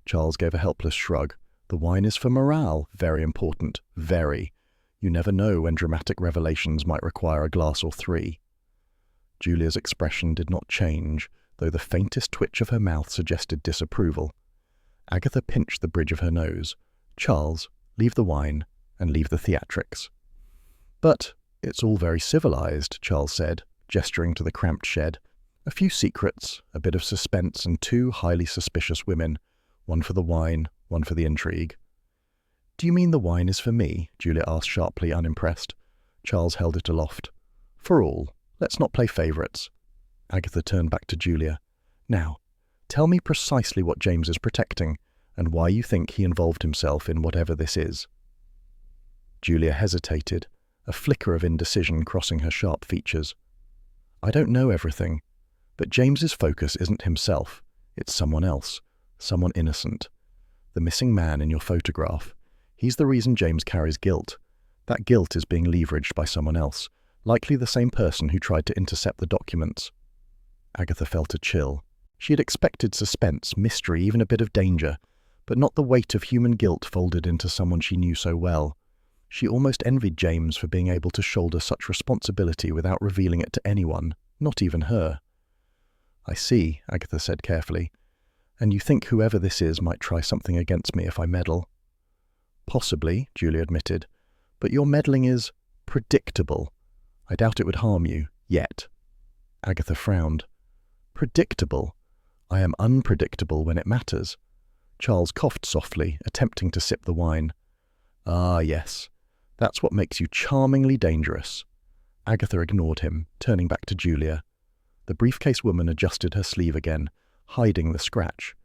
Charles gave a helpless shrug. "The wine is for morale. Very important. Very. You never know when dramatic revelations might require a glass or three." Julia's expression did not change, though the faintest twitch of her mouth suggested disapproval. Agatha pinched the bridge of her nose. "Charles, leave the wine, and leave the theatrics." "But it's all very civilized," Charles said, gesturing to the cramped shed. "A few secrets, a bit of suspense, and two highly suspicious women. One for the wine, one for the intrigue." "Do you mean the wine is for me?" Julia asked sharply, unimpressed. Charles held it aloft. "For all. Let's not play favourites." Agatha turned back to Julia. "Now, tell me precisely what James is protecting, and why you think he involved himself in whatever this is." Julia hesitated, a flicker of indecision crossing her sharp features. "I don't know everything, but James's focus isn't himself. It's someone else, someone innocent. The missing man in your photograph. He's the reason James carries guilt. That guilt is being leveraged by someone else, likely the same person who tried to intercept the documents." Agatha felt a chill. She had expected suspense, mystery, even a bit of danger, but not the weight of human guilt folded into someone she knew so well. She almost envied James for being able to shoulder such responsibility without revealing it to anyone, not even her. I see, Agatha said carefully. And you think whoever this is might try something against me if I meddle? Possibly, Julia admitted, but your meddling is predictable. I doubt it would harm you, yet. Agatha frowned. Predictable? I am unpredictable when it matters. Charles coughed softly, attempting to sip the wine. Ah, yes. That's what makes you charmingly dangerous. Agatha ignored him, turning back to Julia. The briefcase woman adjusted her sleeve again, hiding the scratch.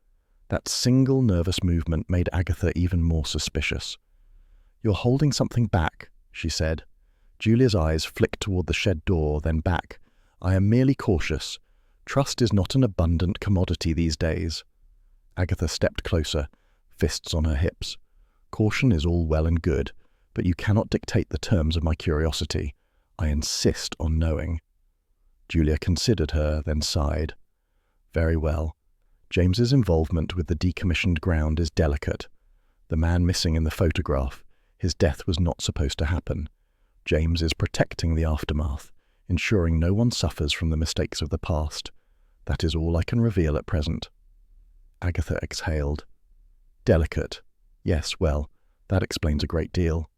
That single nervous movement made Agatha even more suspicious. You're holding something back, she said. Julia's eyes flicked toward the shed door, then back. I am merely cautious. Trust is not an abundant commodity these days. Agatha stepped closer, fists on her hips. Caution is all well and good, but you cannot dictate the terms of my curiosity. I insist on knowing. Julia considered her, then sighed. Very well. James's involvement with the decommissioned ground is delicate. The man missing in the photograph, his death was not supposed to happen. James is protecting the aftermath, ensuring no one suffers from the mistakes of the past. That is all I can reveal at present. Agatha exhaled. Delicate. Yes, well, that explains a great deal.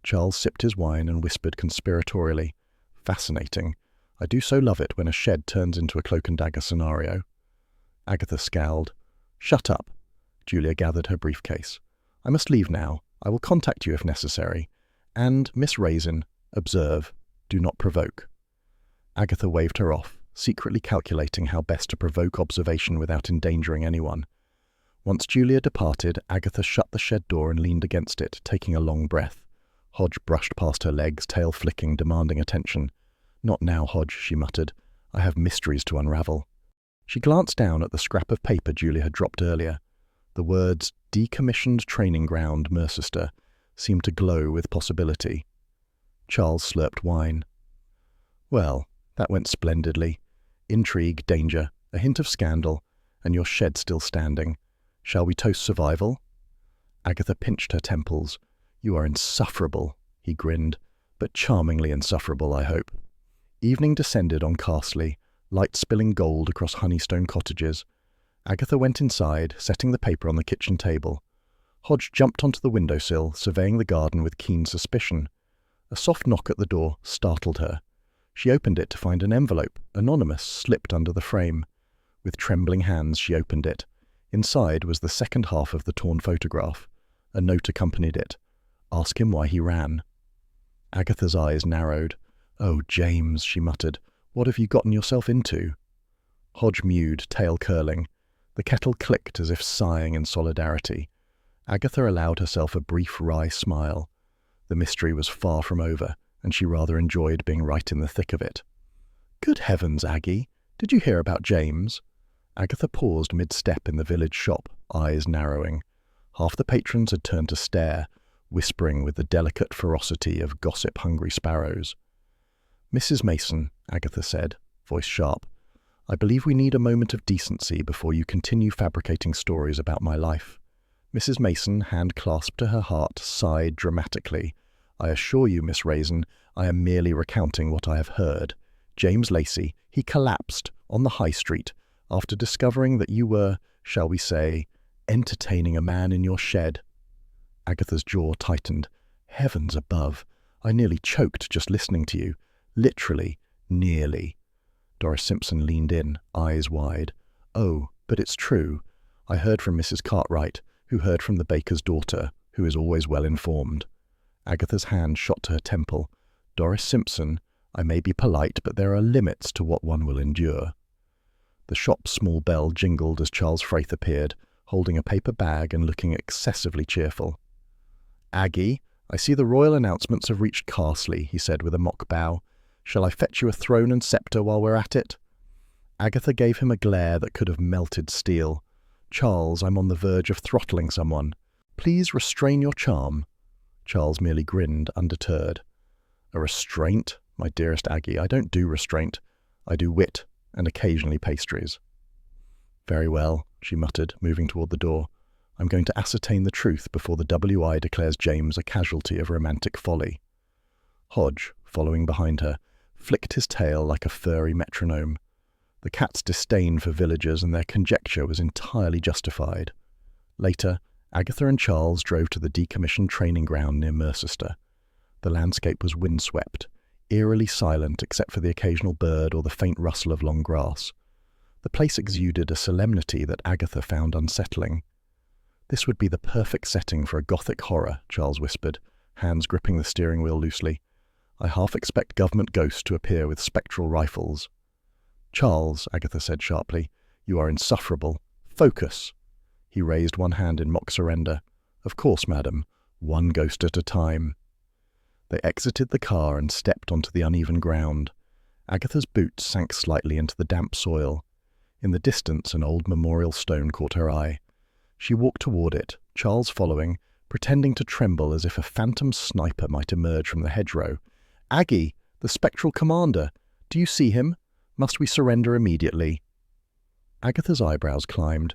Charles sipped his wine and whispered conspiratorially, Fascinating. I do so love it when a shed turns into a cloak and dagger scenario. Agatha scowled. Shut up. Julia gathered her briefcase. I must leave now. I will contact you if necessary. And, Miss Raisin, observe. Do not provoke. Agatha waved her off, secretly calculating how best to provoke observation without endangering anyone. Once Julia departed, Agatha shut the shed door and leaned against it, taking a long breath. Hodge brushed past her legs, tail flicking, demanding attention. Not now, Hodge, she muttered. I have mysteries to unravel. She glanced down at the scrap of paper Julia had dropped earlier. The words, Decommissioned Training Ground, Mercester, seemed to glow with possibility. Charles slurped wine. Well, that went splendidly. Intrigue, danger, a hint of scandal, and your shed still standing. Shall we toast survival? Agatha pinched her temples. You are insufferable, he grinned, but charmingly insufferable, I hope. Evening descended on Carsley, light spilling gold across Honeystone cottages. Agatha went inside, setting the paper on the kitchen table. Hodge jumped onto the windowsill, surveying the garden with keen suspicion. A soft knock at the door startled her. She opened it to find an envelope, anonymous, slipped under the frame. With trembling hands she opened it. Inside was the second half of the torn photograph. A note accompanied it. Ask him why he ran. Agatha's eyes narrowed. Oh, James, she muttered, what have you gotten yourself into? Hodge mewed, tail curling. The kettle clicked as if sighing in solidarity. Agatha allowed herself a brief wry smile. The mystery was far from over, and she rather enjoyed being right in the thick of it. Good heavens, Aggie, did you hear about James? Agatha paused mid-step in the village shop, eyes narrowing. Half the patrons had turned to stare, whispering with the delicate ferocity of gossip-hungry sparrows. Mrs. Mason, Agatha said, voice sharp, I believe we need a moment of decency before you continue fabricating stories about my life. Mrs. Mason, hand clasped to her heart, sighed dramatically. I assure you, Miss Raisin, I am merely recounting what I have heard. James Lacey, he collapsed on the high street after discovering that you were, shall we say, entertaining a man in your shed. Agatha's jaw tightened. Heavens above! I nearly choked just listening to you. Literally, nearly. Doris Simpson leaned in, eyes wide. Oh, but it's true. I heard from Mrs. Cartwright, who heard from the baker's daughter, who is always well informed. Agatha's hand shot to her temple. Doris Simpson, I may be polite, but there are limits to what one will endure. The shop's small bell jingled as Charles Fraith appeared, holding a paper bag and looking excessively cheerful. Aggie, I see the royal announcements have reached Carsley, he said with a mock bow. Shall I fetch you a throne and sceptre while we're at it? Agatha gave him a glare that could have melted steel. Charles, I'm on the verge of throttling someone. Please restrain your charm. Charles merely grinned, undeterred. A restraint? My dearest Aggie, I don't do restraint. I do wit, and occasionally pastries. Very well, she muttered, moving toward the door. I'm going to ascertain the truth before the WI declares James a casualty of romantic folly. Hodge, following behind her, flicked his tail like a furry metronome. The cat's disdain for villagers and their conjecture was entirely justified. Later, Agatha and Charles drove to the decommissioned training ground near Mercester. The landscape was windswept, eerily silent except for the occasional bird or the faint rustle of long grass. The place exuded a solemnity that Agatha found unsettling. "This would be the perfect setting for a gothic horror," Charles whispered, hands gripping the steering wheel loosely. "I half expect government ghosts to appear with spectral rifles." "Charles," Agatha said sharply, "you are insufferable. Focus!" He raised one hand in mock surrender. "Of course, madam. One ghost at a time." They exited the car and stepped onto the uneven ground. Agatha's boots sank slightly into the damp soil. In the distance, an old memorial stone caught her eye. She walked toward it, Charles following, pretending to tremble as if a phantom sniper might emerge from the hedgerow. "Aggie, the spectral commander! Do you see him? Must we surrender immediately?" Agatha's eyebrows climbed.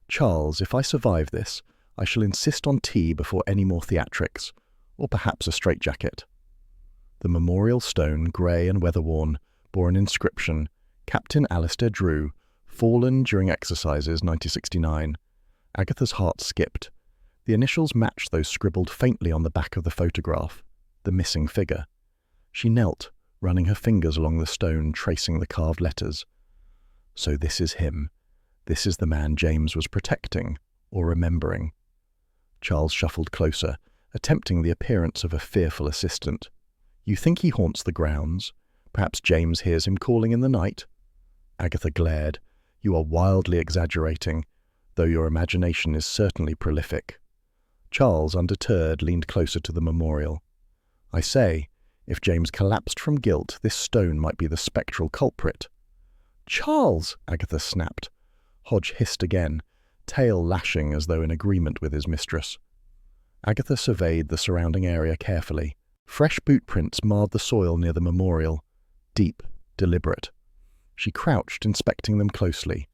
"Charles, if I survive this, I shall insist on tea before any more theatrics, or perhaps a straitjacket." The memorial stone, grey and weather-worn, bore an inscription, "Captain Alistair Drew, fallen during exercises 1969. Agatha's heart skipped. The initials matched those scribbled faintly on the back of the photograph, the missing figure. She knelt, running her fingers along the stone, tracing the carved letters. So this is him. This is the man James was protecting, or remembering. Charles shuffled closer, attempting the appearance of a fearful assistant. "You think he haunts the grounds? Perhaps James hears him calling in the night?" Agatha glared. "You are wildly exaggerating, though your imagination is certainly prolific." Charles, undeterred, leaned closer to the memorial. "I say, if James collapsed from guilt, this stone might be the spectral culprit." "Charles!" Agatha snapped. Hodge hissed again, tail lashing as though in agreement with his mistress. Agatha surveyed the surrounding area carefully. Fresh boot prints marred the soil near the memorial. Deep, deliberate. She crouched, inspecting them closely.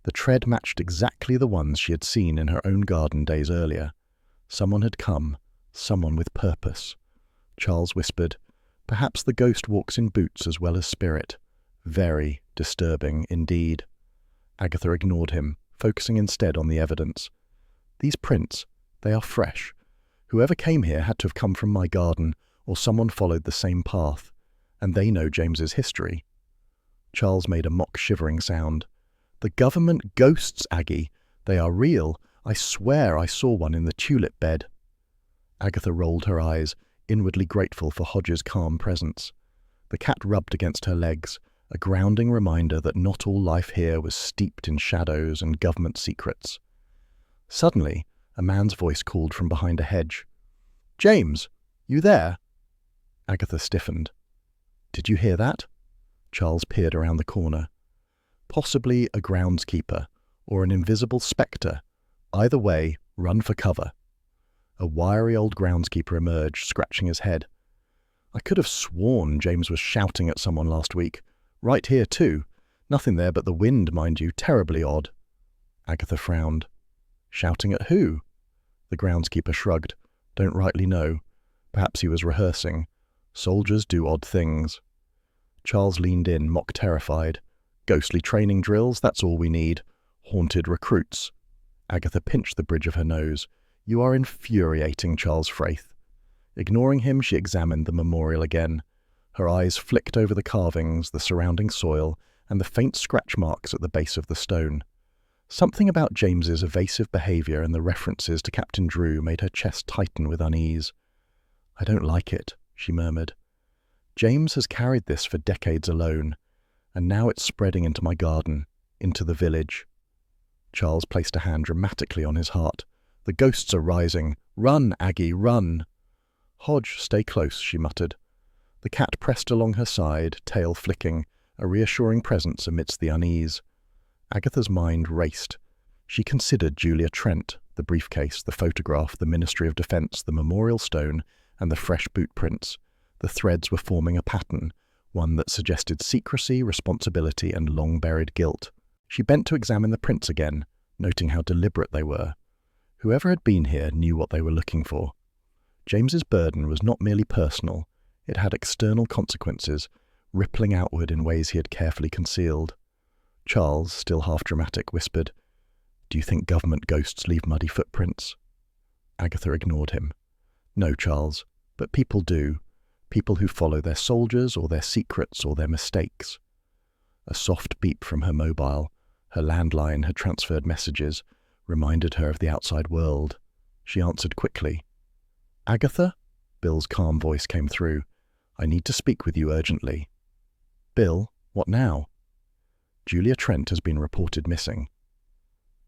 The tread matched exactly the ones she had seen in her own garden days earlier. Someone had come, someone with purpose. Charles whispered, "Perhaps the ghost walks in boots as well as spirit." Very disturbing indeed. Agatha ignored him, focusing instead on the evidence. "These prints, they are fresh. Whoever came here had to have come from my garden, or someone followed the same path, and they know James's history." Charles made a mock shivering sound. "The government ghosts, Aggie. They are real. I swear I saw one in the tulip bed." Agatha rolled her eyes, inwardly grateful for Hodge's calm presence. The cat rubbed against her legs, a grounding reminder that not all life here was steeped in shadows and government secrets. Suddenly, a man's voice called from behind a hedge. "James, you there?" Agatha stiffened. "Did you hear that?" Charles peered around the corner. Possibly a groundskeeper, or an invisible spectre. Either way, run for cover. A wiry old groundskeeper emerged, scratching his head. "I could have sworn James was shouting at someone last week. Right here, too. Nothing there but the wind, mind you, terribly odd." Agatha frowned. "Shouting at who?" The groundskeeper shrugged. "Don't rightly know. Perhaps he was rehearsing. Soldiers do odd things." Charles leaned in, mock terrified. "Ghostly training drills, that's all we need. Haunted recruits." Agatha pinched the bridge of her nose. "You are infuriating, Charles Fraith." Ignoring him, she examined the memorial again. Her eyes flicked over the carvings, the surrounding soil, and the faint scratch marks at the base of the stone. Something about James's evasive behaviour and the references to Captain Drew made her chest tighten with unease. "I don't like it," she murmured. "James has carried this for decades alone, and now it's spreading into my garden, into the village." Charles placed a hand dramatically on his heart. "The ghosts are rising. Run, Aggie, run!" "Hodge, stay close," she muttered. The cat pressed along her side, tail flicking, a reassuring presence amidst the unease. Agatha's mind raced. She considered Julia Trent, the briefcase, the photograph, the Ministry of Defence, the memorial stone, and the fresh boot prints. The threads were forming a pattern, one that suggested secrecy, responsibility, and long-buried guilt. She bent to examine the prints again, noting how deliberate they were. Whoever had been here knew what they were looking for. James's burden was not merely personal, it had external consequences, rippling outward in ways he had carefully concealed. Charles, still half dramatic, whispered, "Do you think government ghosts leave muddy footprints?" Agatha ignored him. "No, Charles, but people do. People who follow their soldiers or their secrets or their mistakes." A soft beep from her mobile, her landline had transferred messages, reminded her of the outside world. She answered quickly. "Agatha?" Bill's calm voice came through. "I need to speak with you urgently." "Bill, what now?" "Julia Trent has been reported missing."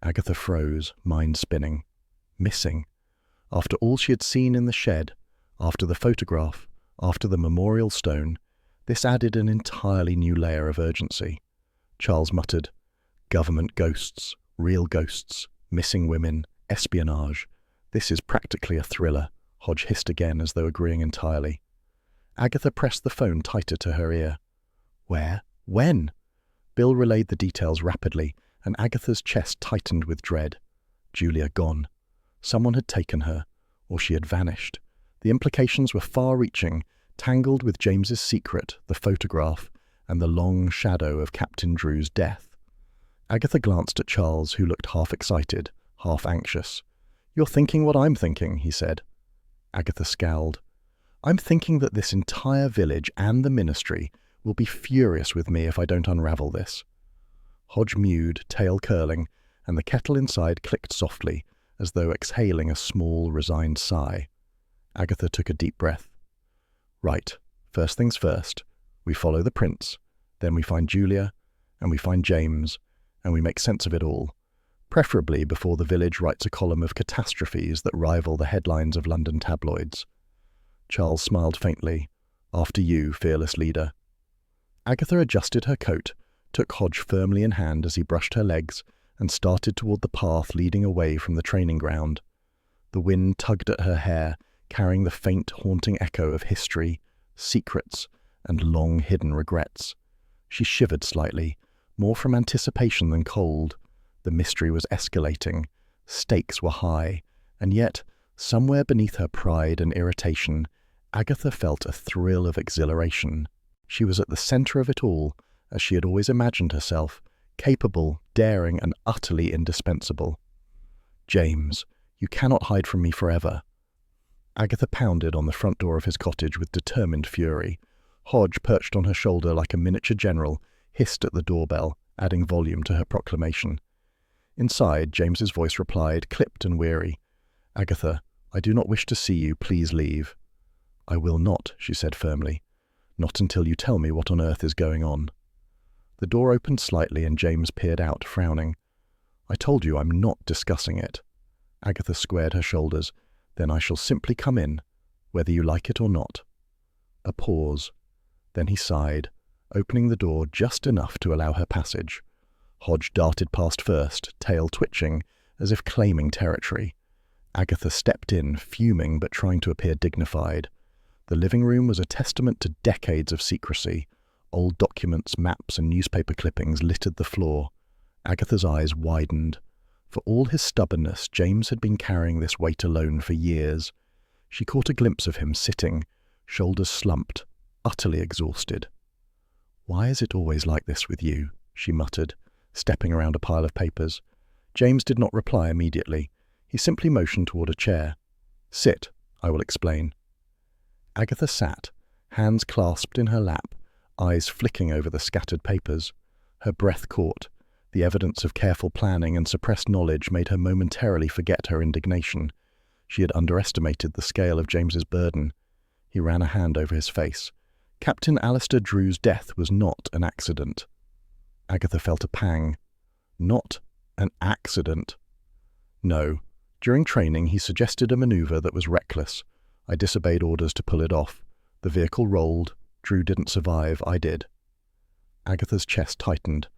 Agatha froze, mind spinning. Missing? After all she had seen in the shed, after the photograph, after the memorial stone, this added an entirely new layer of urgency. Charles muttered, "Government ghosts, real ghosts, missing women, espionage. This is practically a thriller," Hodge hissed again as though agreeing entirely. Agatha pressed the phone tighter to her ear. "Where? When?" Bill relayed the details rapidly, and Agatha's chest tightened with dread. Julia gone. Someone had taken her, or she had vanished. The implications were far-reaching, tangled with James's secret, the photograph, and the long shadow of Captain Drew's death. Agatha glanced at Charles, who looked half excited, half anxious. "You're thinking what I'm thinking," he said. Agatha scowled. "I'm thinking that this entire village and the ministry will be furious with me if I don't unravel this." Hodge mewed, tail curling, and the kettle inside clicked softly, as though exhaling a small, resigned sigh. Agatha took a deep breath. "Right, first things first. We follow the prince, then we find Julia, and we find James, and we make sense of it all, preferably before the village writes a column of catastrophes that rival the headlines of London tabloids." Charles smiled faintly. "After you, fearless leader." Agatha adjusted her coat, took Hodge firmly in hand as he brushed her legs, and started toward the path leading away from the training ground. The wind tugged at her hair, carrying the faint, haunting echo of history, secrets, and long-hidden regrets. She shivered slightly, more from anticipation than cold. The mystery was escalating, stakes were high, and yet, somewhere beneath her pride and irritation, Agatha felt a thrill of exhilaration. She was at the center of it all, as she had always imagined herself, capable, daring, and utterly indispensable. "James, you cannot hide from me forever." Agatha pounded on the front door of his cottage with determined fury. Hodge, perched on her shoulder like a miniature general, hissed at the doorbell, adding volume to her proclamation. Inside, James's voice replied, clipped and weary, "Agatha, I do not wish to see you. Please leave." "I will not," she said firmly. "Not until you tell me what on earth is going on." The door opened slightly and James peered out, frowning. "I told you I'm not discussing it." Agatha squared her shoulders. "Then I shall simply come in, whether you like it or not." A pause. Then he sighed, opening the door just enough to allow her passage. Hodge darted past first, tail twitching, as if claiming territory. Agatha stepped in, fuming but trying to appear dignified. The living room was a testament to decades of secrecy. Old documents, maps, and newspaper clippings littered the floor. Agatha's eyes widened. For all his stubbornness, James had been carrying this weight alone for years. She caught a glimpse of him sitting, shoulders slumped, utterly exhausted. "Why is it always like this with you?" she muttered, stepping around a pile of papers. James did not reply immediately. He simply motioned toward a chair. "Sit, I will explain." Agatha sat, hands clasped in her lap, eyes flicking over the scattered papers. Her breath caught. The evidence of careful planning and suppressed knowledge made her momentarily forget her indignation. She had underestimated the scale of James's burden. He ran a hand over his face. Captain Alistair Drew's death was not an accident. Agatha felt a pang. Not an accident. No. During training, he suggested a maneuver that was reckless. I disobeyed orders to pull it off. The vehicle rolled. Drew didn't survive. I did. Agatha's chest tightened.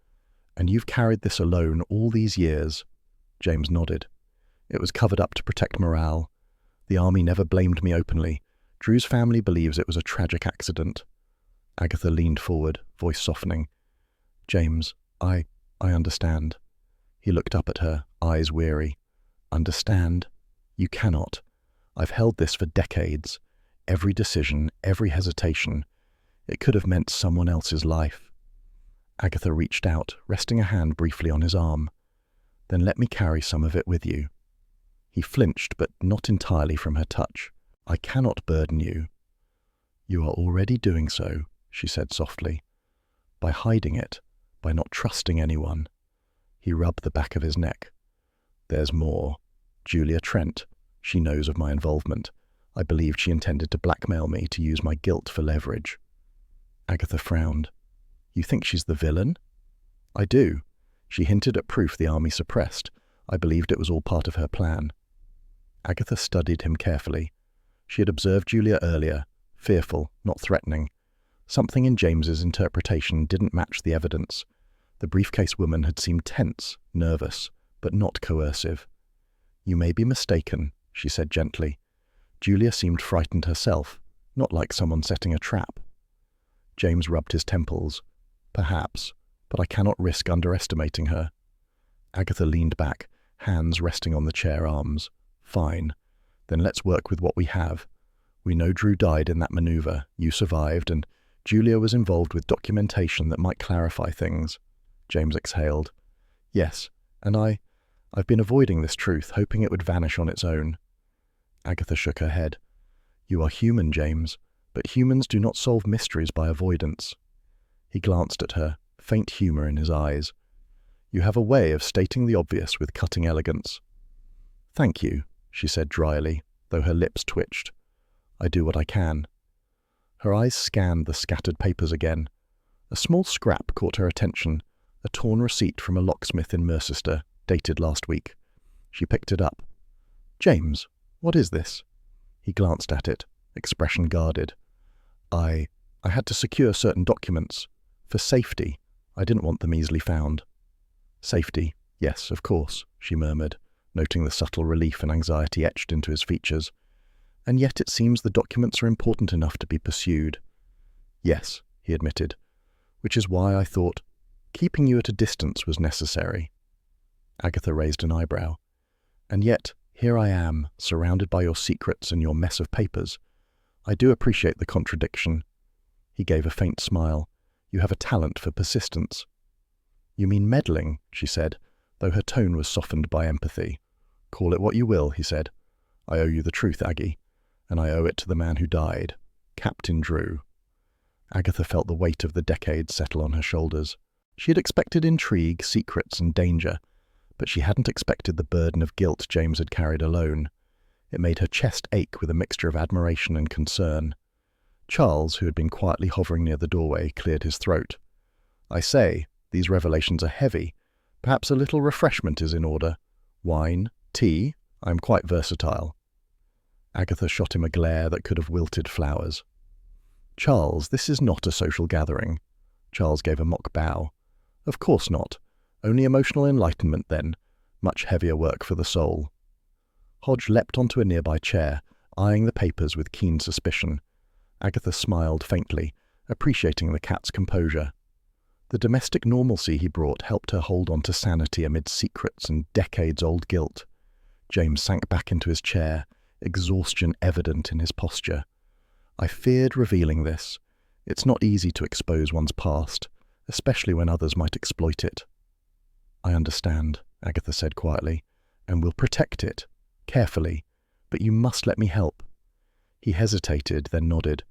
"And you've carried this alone all these years?" James nodded. "It was covered up to protect morale. The army never blamed me openly. Drew's family believes it was a tragic accident." Agatha leaned forward, voice softening. "James, I understand." He looked up at her, eyes weary. "Understand? You cannot. I've held this for decades. Every decision, every hesitation. It could have meant someone else's life." Agatha reached out, resting a hand briefly on his arm. Then let me carry some of it with you. He flinched, but not entirely from her touch. I cannot burden you. You are already doing so, she said softly. By hiding it, by not trusting anyone. He rubbed the back of his neck. There's more. Julia Trent. She knows of my involvement. I believed she intended to blackmail me to use my guilt for leverage. Agatha frowned. You think she's the villain? I do. She hinted at proof the army suppressed. I believed it was all part of her plan. Agatha studied him carefully. She had observed Julia earlier, fearful, not threatening. Something in James's interpretation didn't match the evidence. The briefcase woman had seemed tense, nervous, but not coercive. You may be mistaken, she said gently. Julia seemed frightened herself, not like someone setting a trap. James rubbed his temples. Perhaps, but I cannot risk underestimating her. Agatha leaned back, hands resting on the chair arms. Fine. Then let's work with what we have. We know Drew died in that maneuver, you survived, and Julia was involved with documentation that might clarify things. James exhaled. Yes, and I've been avoiding this truth, hoping it would vanish on its own. Agatha shook her head. You are human, James, but humans do not solve mysteries by avoidance. He glanced at her, faint humour in his eyes. You have a way of stating the obvious with cutting elegance. Thank you, she said dryly, though her lips twitched. I do what I can. Her eyes scanned the scattered papers again. A small scrap caught her attention, a torn receipt from a locksmith in Mercester, dated last week. She picked it up. James, what is this? He glanced at it, expression guarded. I had to secure certain documents. For safety. I didn't want them easily found. Safety, yes, of course, she murmured, noting the subtle relief and anxiety etched into his features. And yet it seems the documents are important enough to be pursued. Yes, he admitted, which is why I thought keeping you at a distance was necessary. Agatha raised an eyebrow. And yet, here I am, surrounded by your secrets and your mess of papers. I do appreciate the contradiction. He gave a faint smile. You have a talent for persistence. You mean meddling, she said, though her tone was softened by empathy. Call it what you will, he said. I owe you the truth, Aggie, and I owe it to the man who died, Captain Drew. Agatha felt the weight of the decades settle on her shoulders. She had expected intrigue, secrets, and danger, but she hadn't expected the burden of guilt James had carried alone. It made her chest ache with a mixture of admiration and concern. Charles, who had been quietly hovering near the doorway, cleared his throat. I say, these revelations are heavy. Perhaps a little refreshment is in order. Wine, tea, I am quite versatile. Agatha shot him a glare that could have wilted flowers. Charles, this is not a social gathering. Charles gave a mock bow. Of course not. Only emotional enlightenment, then. Much heavier work for the soul. Hodge leapt onto a nearby chair, eyeing the papers with keen suspicion. Agatha smiled faintly, appreciating the cat's composure. The domestic normalcy he brought helped her hold on to sanity amid secrets and decades-old guilt. James sank back into his chair, exhaustion evident in his posture. I feared revealing this. It's not easy to expose one's past, especially when others might exploit it. I understand, Agatha said quietly, and will protect it, carefully, but you must let me help. He hesitated, then nodded.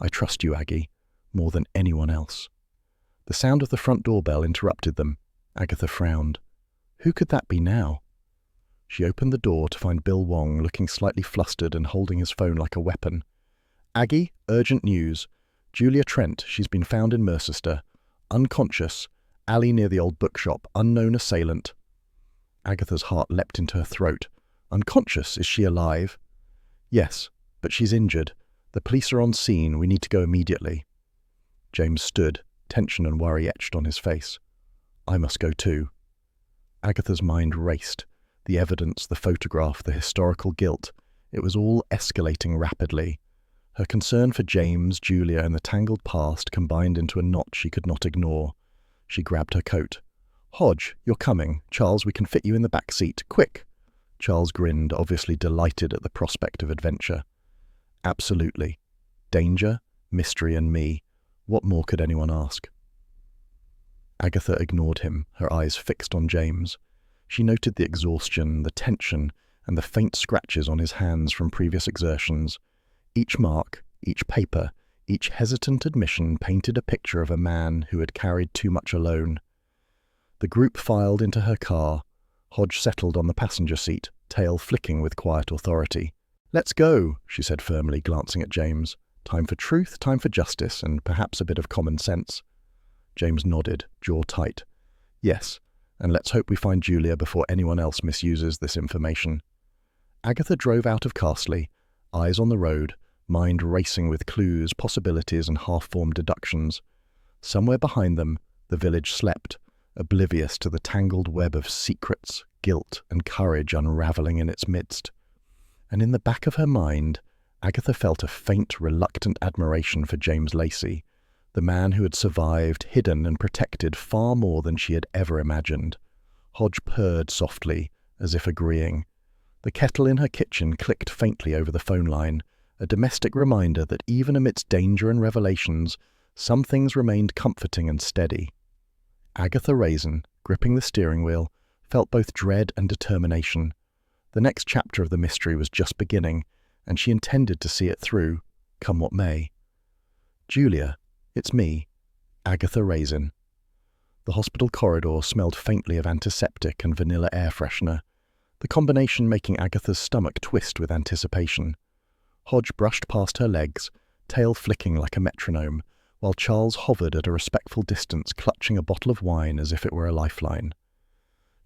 I trust you, Aggie, more than anyone else. The sound of the front doorbell interrupted them. Agatha frowned. Who could that be now? She opened the door to find Bill Wong looking slightly flustered and holding his phone like a weapon. Aggie, urgent news. Julia Trent, she's been found in Mercester. Unconscious. Alley near the old bookshop. Unknown assailant. Agatha's heart leapt into her throat. Unconscious? Is she alive? Yes, but she's injured. The police are on scene. We need to go immediately. James stood, tension and worry etched on his face. I must go too. Agatha's mind raced. The evidence, the photograph, the historical guilt. It was all escalating rapidly. Her concern for James, Julia, and the tangled past combined into a knot she could not ignore. She grabbed her coat. Hodge, you're coming. Charles, we can fit you in the back seat. Quick! Charles grinned, obviously delighted at the prospect of adventure. Absolutely. Danger, mystery, and me. What more could anyone ask? Agatha ignored him, her eyes fixed on James. She noted the exhaustion, the tension, and the faint scratches on his hands from previous exertions. Each mark, each paper, each hesitant admission painted a picture of a man who had carried too much alone. The group filed into her car. Hodge settled on the passenger seat, tail flicking with quiet authority. "Let's go," she said firmly, glancing at James. "Time for truth, time for justice, and perhaps a bit of common sense." James nodded, jaw tight. "Yes, and let's hope we find Julia before anyone else misuses this information." Agatha drove out of Castley, eyes on the road, mind racing with clues, possibilities, and half-formed deductions. Somewhere behind them, the village slept, oblivious to the tangled web of secrets, guilt, and courage unraveling in its midst. And in the back of her mind, Agatha felt a faint, reluctant admiration for James Lacey, the man who had survived, hidden, and protected far more than she had ever imagined. Hodge purred softly, as if agreeing. The kettle in her kitchen clicked faintly over the phone line, a domestic reminder that even amidst danger and revelations, some things remained comforting and steady. Agatha Raisin, gripping the steering wheel, felt both dread and determination. The next chapter of the mystery was just beginning, and she intended to see it through, come what may. "Julia, it's me, Agatha Raisin." The hospital corridor smelled faintly of antiseptic and vanilla air freshener, the combination making Agatha's stomach twist with anticipation. Hodge brushed past her legs, tail flicking like a metronome, while Charles hovered at a respectful distance, clutching a bottle of wine as if it were a lifeline.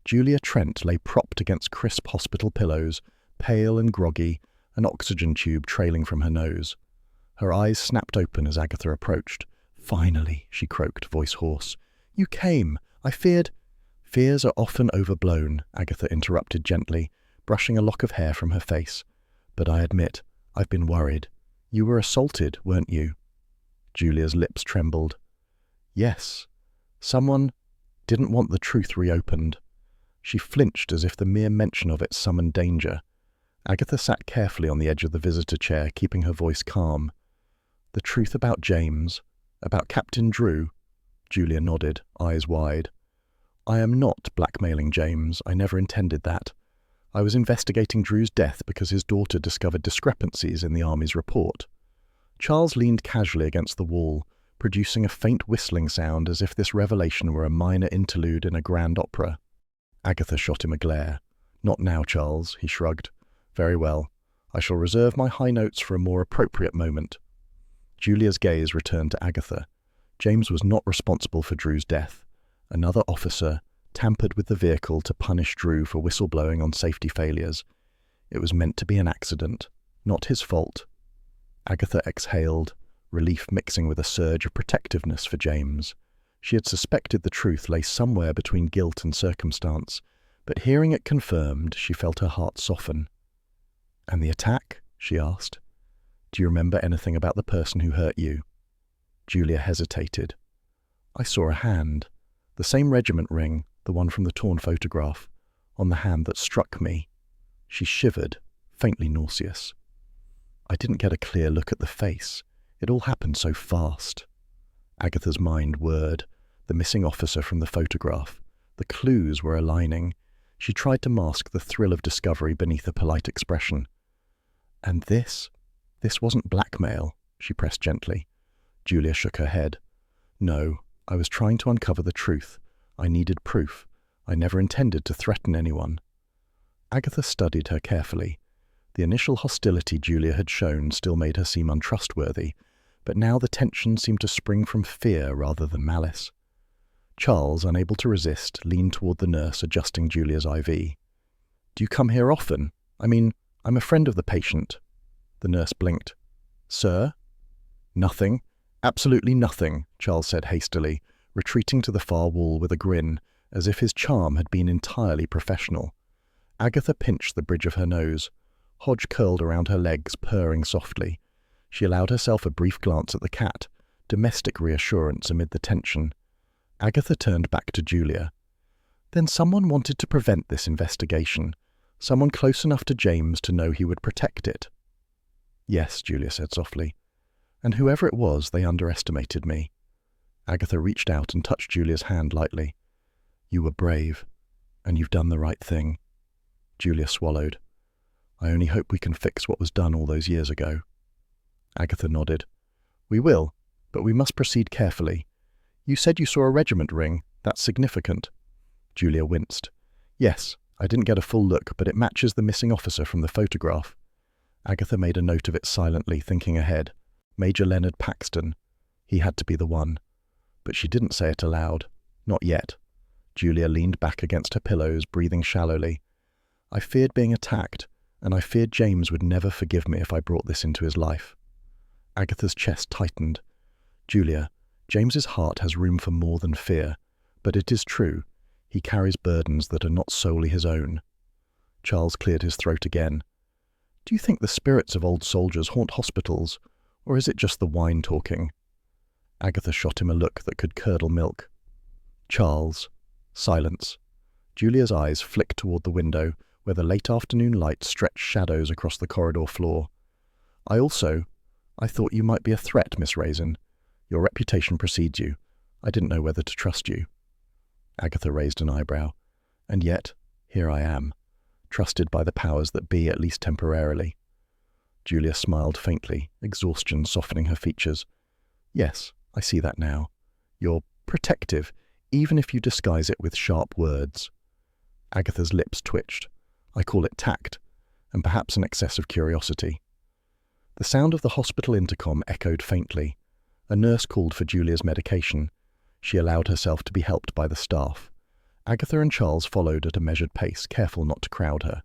Julia Trent lay propped against crisp hospital pillows, pale and groggy, an oxygen tube trailing from her nose. Her eyes snapped open as Agatha approached. "Finally," she croaked, voice hoarse. "You came. I feared—" "Fears are often overblown," Agatha interrupted gently, brushing a lock of hair from her face. "But I admit, I've been worried. You were assaulted, weren't you?" Julia's lips trembled. "Yes. Someone didn't want the truth reopened." She flinched as if the mere mention of it summoned danger. Agatha sat carefully on the edge of the visitor chair, keeping her voice calm. "The truth about James? About Captain Drew?" Julia nodded, eyes wide. "I am not blackmailing James. I never intended that. I was investigating Drew's death because his daughter discovered discrepancies in the Army's report." Charles leaned casually against the wall, producing a faint whistling sound as if this revelation were a minor interlude in a grand opera. Agatha shot him a glare. "Not now, Charles," he shrugged. "Very well. I shall reserve my high notes for a more appropriate moment." Julia's gaze returned to Agatha. James was not responsible for Drew's death. Another officer tampered with the vehicle to punish Drew for whistleblowing on safety failures. It was meant to be an accident, not his fault. Agatha exhaled, relief mixing with a surge of protectiveness for James. She had suspected the truth lay somewhere between guilt and circumstance, but hearing it confirmed, she felt her heart soften. "And the attack?" she asked. "Do you remember anything about the person who hurt you?" Julia hesitated. "I saw a hand, the same regiment ring, the one from the torn photograph, on the hand that struck me." She shivered, faintly nauseous. "I didn't get a clear look at the face. It all happened so fast." Agatha's mind whirred. The missing officer from the photograph. The clues were aligning. She tried to mask the thrill of discovery beneath a polite expression. "And this wasn't blackmail," she pressed gently. Julia shook her head. "No, I was trying to uncover the truth. I needed proof. I never intended to threaten anyone." Agatha studied her carefully. The initial hostility Julia had shown still made her seem untrustworthy, but now the tension seemed to spring from fear rather than malice. Charles, unable to resist, leaned toward the nurse adjusting Julia's IV. "Do you come here often? I mean, I'm a friend of the patient." The nurse blinked. "Sir?" "Nothing. Absolutely nothing," Charles said hastily, retreating to the far wall with a grin, as if his charm had been entirely professional. Agatha pinched the bridge of her nose. Hodge curled around her legs, purring softly. She allowed herself a brief glance at the cat, domestic reassurance amid the tension. Agatha turned back to Julia. "Then someone wanted to prevent this investigation. Someone close enough to James to know he would protect it." "Yes," Julia said softly. "And whoever it was, they underestimated me." Agatha reached out and touched Julia's hand lightly. "You were brave, and you've done the right thing." Julia swallowed. "I only hope we can fix what was done all those years ago." Agatha nodded. "We will, but we must proceed carefully. You said you saw a regiment ring. That's significant." Julia winced. "Yes, I didn't get a full look, but it matches the missing officer from the photograph." Agatha made a note of it silently, thinking ahead. Major Leonard Paxton. He had to be the one. But she didn't say it aloud. Not yet. Julia leaned back against her pillows, breathing shallowly. "I feared being attacked, and I feared James would never forgive me if I brought this into his life." Agatha's chest tightened. "Julia, James's heart has room for more than fear, but it is true. He carries burdens that are not solely his own." Charles cleared his throat again. "Do you think the spirits of old soldiers haunt hospitals, or is it just the wine talking?" Agatha shot him a look that could curdle milk. "Charles." Silence. Julia's eyes flicked toward the window, where the late afternoon light stretched shadows across the corridor floor. I thought you might be a threat, Miss Raisin. Your reputation precedes you. I didn't know whether to trust you." Agatha raised an eyebrow. "And yet, here I am, trusted by the powers that be, at least temporarily." Julia smiled faintly, exhaustion softening her features. "Yes, I see that now. You're protective, even if you disguise it with sharp words." Agatha's lips twitched. "I call it tact, and perhaps an excess of curiosity." The sound of the hospital intercom echoed faintly. A nurse called for Julia's medication. She allowed herself to be helped by the staff. Agatha and Charles followed at a measured pace, careful not to crowd her.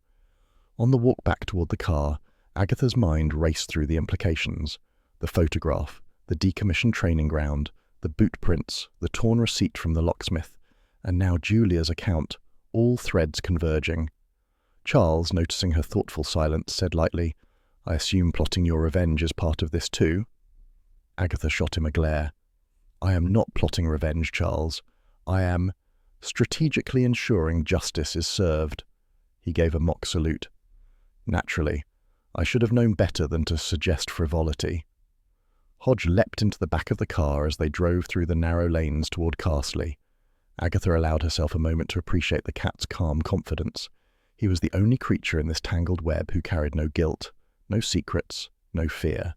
On the walk back toward the car, Agatha's mind raced through the implications. The photograph, the decommissioned training ground, the boot prints, the torn receipt from the locksmith, and now Julia's account, all threads converging. Charles, noticing her thoughtful silence, said lightly, "I assume plotting your revenge is part of this too?" Agatha shot him a glare. "I am not plotting revenge, Charles. I am strategically ensuring justice is served." He gave a mock salute. "Naturally. I should have known better than to suggest frivolity." Hodge leapt into the back of the car as they drove through the narrow lanes toward Carsley. Agatha allowed herself a moment to appreciate the cat's calm confidence. He was the only creature in this tangled web who carried no guilt, no secrets, no fear.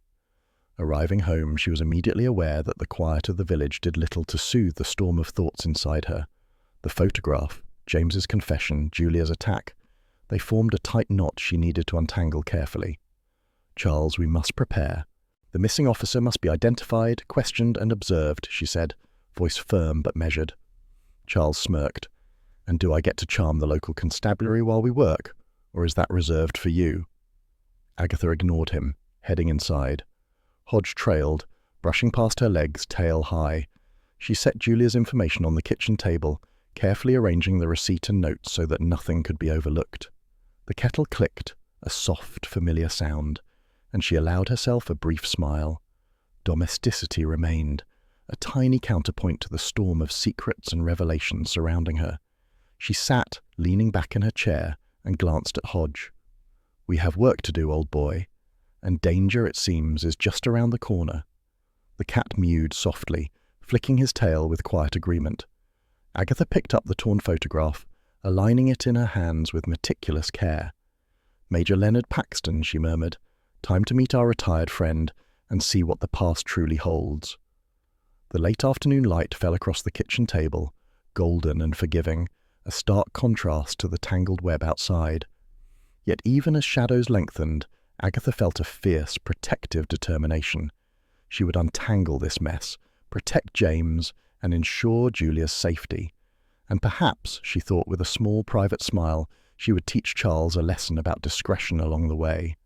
Arriving home, she was immediately aware that the quiet of the village did little to soothe the storm of thoughts inside her. The photograph, James's confession, Julia's attack, they formed a tight knot she needed to untangle carefully. "Charles, we must prepare. The missing officer must be identified, questioned, and observed," she said, voice firm but measured. Charles smirked. "And do I get to charm the local constabulary while we work, or is that reserved for you?" Agatha ignored him, heading inside. Hodge trailed, brushing past her legs, tail high. She set Julia's information on the kitchen table, carefully arranging the receipt and notes so that nothing could be overlooked. The kettle clicked, a soft, familiar sound, and she allowed herself a brief smile. Domesticity remained, a tiny counterpoint to the storm of secrets and revelations surrounding her. She sat, leaning back in her chair, and glanced at Hodge. "We have work to do, old boy, and danger, it seems, is just around the corner." The cat mewed softly, flicking his tail with quiet agreement. Agatha picked up the torn photograph, aligning it in her hands with meticulous care. "Major Leonard Paxton," she murmured. "Time to meet our retired friend and see what the past truly holds." The late afternoon light fell across the kitchen table, golden and forgiving, a stark contrast to the tangled web outside. Yet even as shadows lengthened, Agatha felt a fierce, protective determination. She would untangle this mess, protect James, and ensure Julia's safety. And perhaps, she thought with a small private smile, she would teach Charles a lesson about discretion along the way.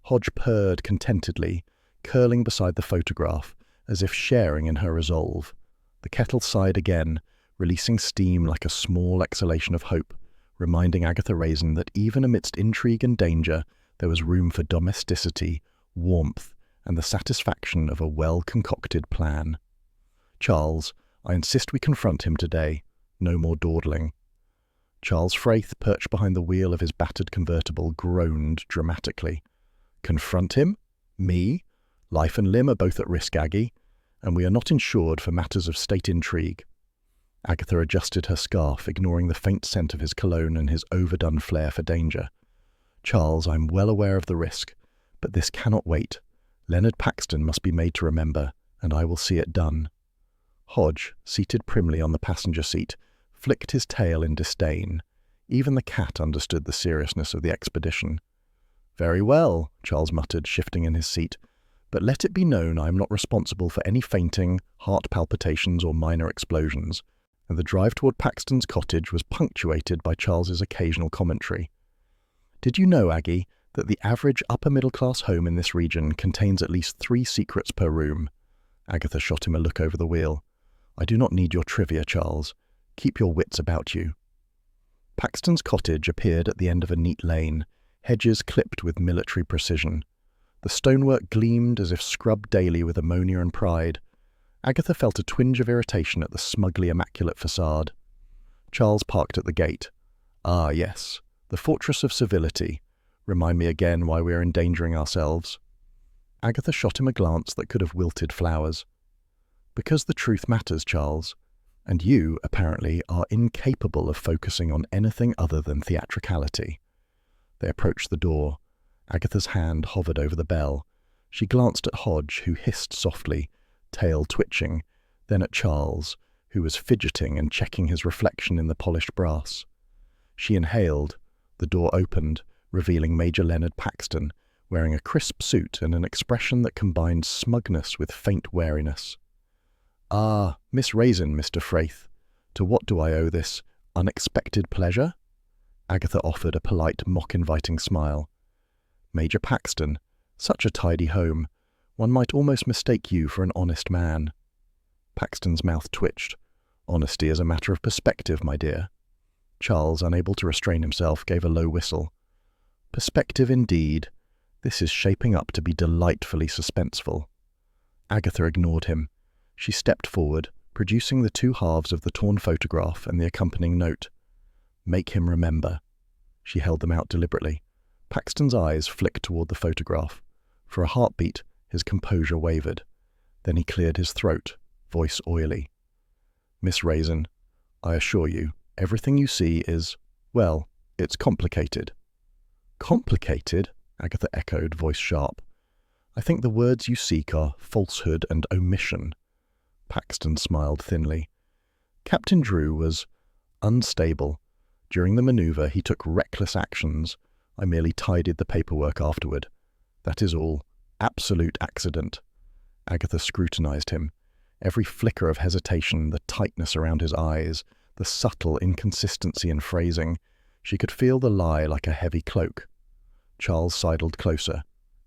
Hodge purred contentedly, curling beside the photograph, as if sharing in her resolve. The kettle sighed again, releasing steam like a small exhalation of hope, reminding Agatha Raisin that even amidst intrigue and danger, there was room for domesticity, warmth, and the satisfaction of a well-concocted plan. "Charles, I insist we confront him today. No more dawdling." Charles Fraith, perched behind the wheel of his battered convertible, groaned dramatically. "Confront him? Me? Life and limb are both at risk, Aggie. and we are not insured for matters of state intrigue. Agatha adjusted her scarf, ignoring the faint scent of his cologne and his overdone flair for danger. Charles, I'm well aware of the risk, but this cannot wait. Leonard Paxton must be made to remember, and I will see it done. Hodge, seated primly on the passenger seat, flicked his tail in disdain. Even the cat understood the seriousness of the expedition. Very well, Charles muttered, shifting in his seat, but let it be known I am not responsible for any fainting, heart palpitations or minor explosions. And the drive toward Paxton's cottage was punctuated by Charles's occasional commentary. Did you know, Aggie, that the average upper-middle-class home in this region contains at least 3 secrets per room? Agatha shot him a look over the wheel. I do not need your trivia, Charles. Keep your wits about you. Paxton's cottage appeared at the end of a neat lane, hedges clipped with military precision. The stonework gleamed as if scrubbed daily with ammonia and pride. Agatha felt a twinge of irritation at the smugly immaculate facade. Charles parked at the gate. Ah, yes, the fortress of civility. Remind me again why we are endangering ourselves. Agatha shot him a glance that could have wilted flowers. Because the truth matters, Charles, and you, apparently, are incapable of focusing on anything other than theatricality. They approached the door. Agatha's hand hovered over the bell. She glanced at Hodge, who hissed softly, tail twitching, then at Charles, who was fidgeting and checking his reflection in the polished brass. She inhaled. The door opened, revealing Major Leonard Paxton, wearing a crisp suit and an expression that combined smugness with faint wariness. Ah, Miss Raisin, Mr. Fraith. To what do I owe this unexpected pleasure? Agatha offered a polite, mock-inviting smile. Major Paxton, such a tidy home. One might almost mistake you for an honest man. Paxton's mouth twitched. Honesty is a matter of perspective, my dear. Charles, unable to restrain himself, gave a low whistle. Perspective indeed. This is shaping up to be delightfully suspenseful. Agatha ignored him. She stepped forward, producing the 2 halves of the torn photograph and the accompanying note. Make him remember. She held them out deliberately. Paxton's eyes flicked toward the photograph. For a heartbeat, his composure wavered. Then he cleared his throat, voice oily. Miss Raisin, I assure you, everything you see is, well, it's complicated. Complicated? Agatha echoed, voice sharp. I think the words you seek are falsehood and omission. Paxton smiled thinly. Captain Drew was unstable. During the maneuver, he took reckless actions. I merely tidied the paperwork afterward. That is all. Absolute accident. Agatha scrutinized him. Every flicker of hesitation, the tightness around his eyes, the subtle inconsistency in phrasing. She could feel the lie like a heavy cloak. Charles sidled closer.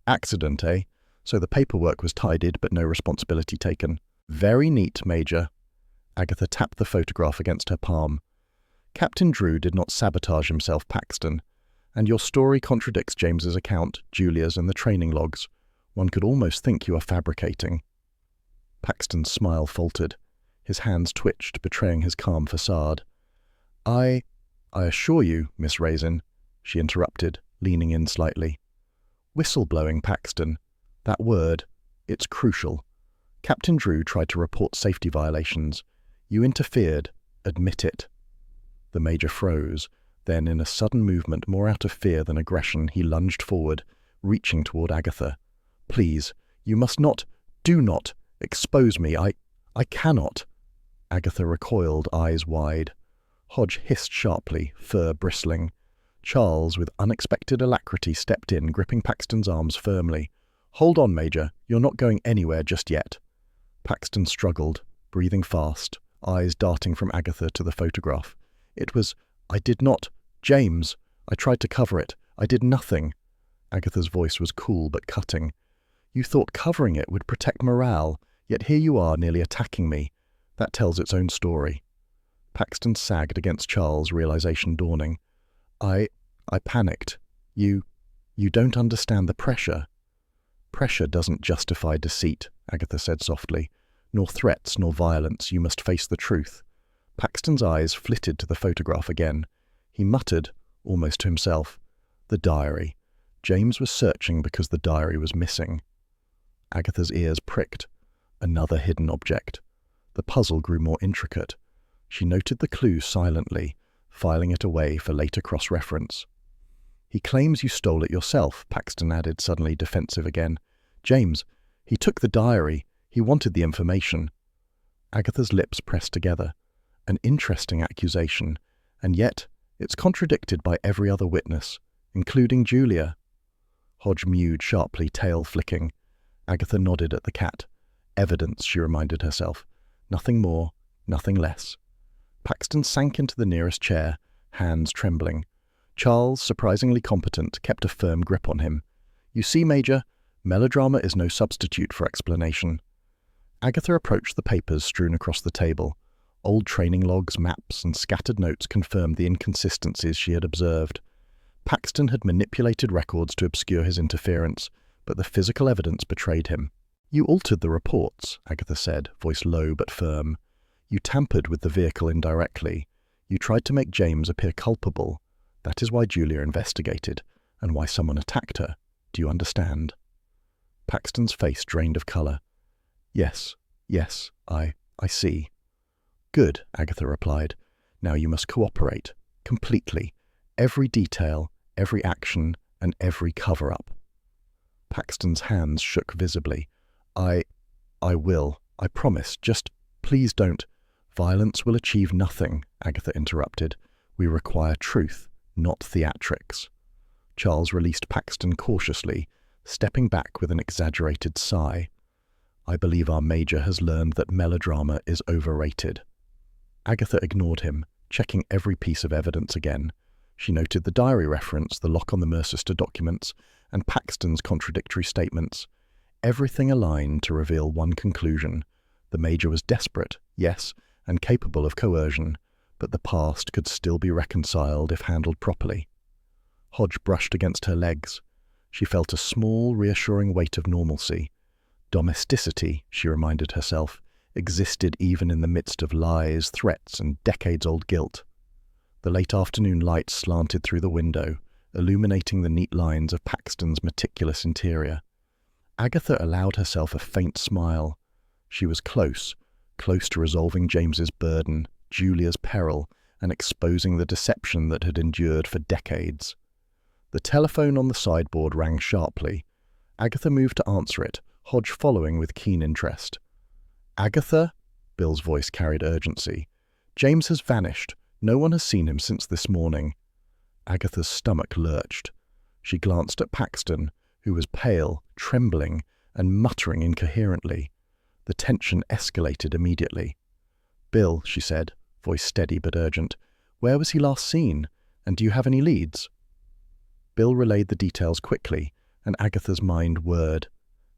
Accident, eh? So the paperwork was tidied, but no responsibility taken. Very neat, Major. Agatha tapped the photograph against her palm. Captain Drew did not sabotage himself, Paxton. And your story contradicts James's account, Julia's, and the training logs. One could almost think you are fabricating. Paxton's smile faltered. His hands twitched, betraying his calm facade. I assure you, Miss Raisin, she interrupted, leaning in slightly. Whistleblowing, Paxton. That word, it's crucial. Captain Drew tried to report safety violations. You interfered. Admit it. The Major froze. Then, in a sudden movement more out of fear than aggression, he lunged forward, reaching toward Agatha. Please, you must not, do not, expose me. I cannot. Agatha recoiled, eyes wide. Hodge hissed sharply, fur bristling. Charles, with unexpected alacrity, stepped in, gripping Paxton's arms firmly. Hold on, Major. You're not going anywhere just yet. Paxton struggled, breathing fast, eyes darting from Agatha to the photograph. It was, I did not. James, I tried to cover it. I did nothing. Agatha's voice was cool but cutting. You thought covering it would protect morale, yet here you are nearly attacking me. That tells its own story. Paxton sagged against Charles, realization dawning. I panicked. You don't understand the pressure. Pressure doesn't justify deceit, Agatha said softly. Nor threats, nor violence. You must face the truth. Paxton's eyes flitted to the photograph again. He muttered, almost to himself, the diary. James was searching because the diary was missing. Agatha's ears pricked. Another hidden object. The puzzle grew more intricate. She noted the clue silently, filing it away for later cross-reference. "He claims you stole it yourself," Paxton added, suddenly defensive again. "James, he took the diary. He wanted the information." Agatha's lips pressed together. An interesting accusation, and yet it's contradicted by every other witness, including Julia. Hodge mewed sharply, tail flicking. Agatha nodded at the cat. Evidence, she reminded herself. Nothing more, nothing less. Paxton sank into the nearest chair, hands trembling. Charles, surprisingly competent, kept a firm grip on him. "You see, Major, melodrama is no substitute for explanation." Agatha approached the papers strewn across the table. Old training logs, maps, and scattered notes confirmed the inconsistencies she had observed. Paxton had manipulated records to obscure his interference, but the physical evidence betrayed him. "You altered the reports," Agatha said, voice low but firm. "You tampered with the vehicle indirectly. You tried to make James appear culpable. That is why Julia investigated, and why someone attacked her. Do you understand?" Paxton's face drained of colour. Yes, I see." "Good," Agatha replied. "Now you must cooperate, completely. Every detail, every action, and every cover-up." Paxton's hands shook visibly. I will. I promise. Just please don't." "Violence will achieve nothing," Agatha interrupted. "We require truth, not theatrics." Charles released Paxton cautiously, stepping back with an exaggerated sigh. "I believe our Major has learned that melodrama is overrated." Agatha ignored him, checking every piece of evidence again. She noted the diary reference, the lock on the Mercester documents, and Paxton's contradictory statements. Everything aligned to reveal one conclusion. The Major was desperate, yes, and capable of coercion, but the past could still be reconciled if handled properly. Hodge brushed against her legs. She felt a small, reassuring weight of normalcy. Domesticity, she reminded herself, existed even in the midst of lies, threats, and decades-old guilt. The late afternoon light slanted through the window, illuminating the neat lines of Paxton's meticulous interior. Agatha allowed herself a faint smile. She was close to resolving James's burden, Julia's peril, and exposing the deception that had endured for decades. The telephone on the sideboard rang sharply. Agatha moved to answer it, Hodge following with keen interest. "Agatha?" Bill's voice carried urgency. "James has vanished. No one has seen him since this morning." Agatha's stomach lurched. She glanced at Paxton, who was pale, trembling, and muttering incoherently. The tension escalated immediately. "Bill," she said, voice steady but urgent, "where was he last seen? And do you have any leads?" Bill relayed the details quickly, and Agatha's mind whirred.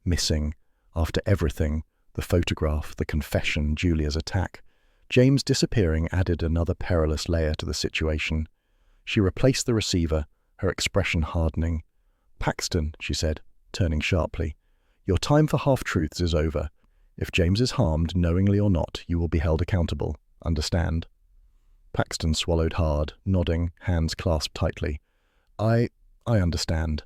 Missing. After everything, the photograph, the confession, Julia's attack. James disappearing added another perilous layer to the situation. She replaced the receiver, her expression hardening. "Paxton," she said, turning sharply, "your time for half-truths is over. If James is harmed, knowingly or not, you will be held accountable. Understand?" Paxton swallowed hard, nodding, hands clasped tightly. I understand."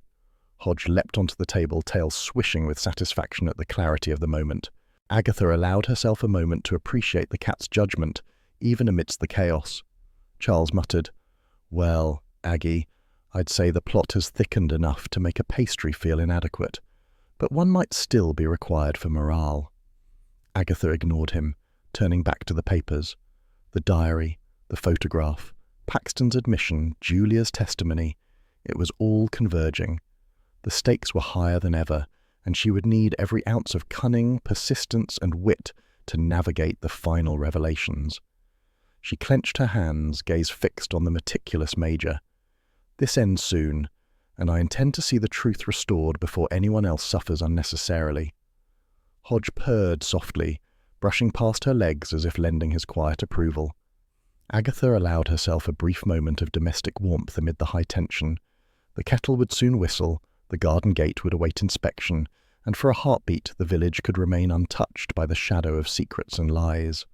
Hodge leapt onto the table, tail swishing with satisfaction at the clarity of the moment. Agatha allowed herself a moment to appreciate the cat's judgment, even amidst the chaos. Charles muttered, "Well, Aggie, I'd say the plot has thickened enough to make a pastry feel inadequate, but one might still be required for morale." Agatha ignored him, turning back to the papers. The diary, the photograph, Paxton's admission, Julia's testimony. It was all converging. The stakes were higher than ever, and she would need every ounce of cunning, persistence, and wit to navigate the final revelations. She clenched her hands, gaze fixed on the meticulous Major. "This ends soon, and I intend to see the truth restored before anyone else suffers unnecessarily." Hodge purred softly, brushing past her legs as if lending his quiet approval. Agatha allowed herself a brief moment of domestic warmth amid the high tension. The kettle would soon whistle, the garden gate would await inspection, and for a heartbeat the village could remain untouched by the shadow of secrets and lies.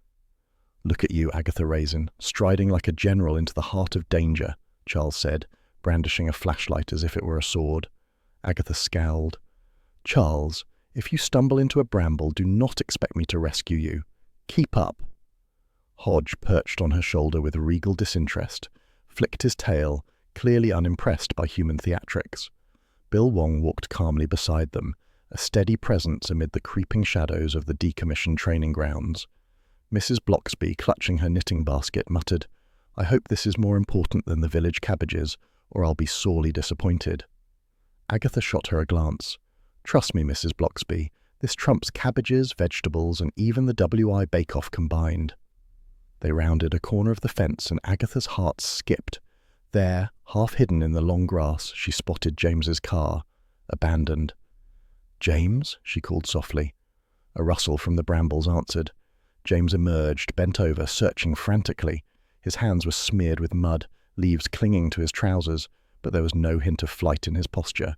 "Look at you, Agatha Raisin, striding like a general into the heart of danger," Charles said, brandishing a flashlight as if it were a sword. Agatha scowled. "Charles, If you stumble into a bramble, do not expect me to rescue you. Keep up." Hodge perched on her shoulder with regal disinterest, flicked his tail, clearly unimpressed by human theatrics. Bill Wong walked calmly beside them, a steady presence amid the creeping shadows of the decommissioned training grounds. Mrs. Bloxby, clutching her knitting basket, muttered, "I hope this is more important than the village cabbages, or I'll be sorely disappointed." Agatha shot her a glance. "Trust me, Mrs. Bloxby, this trumps cabbages, vegetables, and even the WI bake-off combined." They rounded a corner of the fence, and Agatha's heart skipped. There, half hidden in the long grass, she spotted James's car, abandoned. "James?" she called softly. A rustle from the brambles answered. James emerged, bent over, searching frantically. His hands were smeared with mud, leaves clinging to his trousers, but there was no hint of flight in his posture.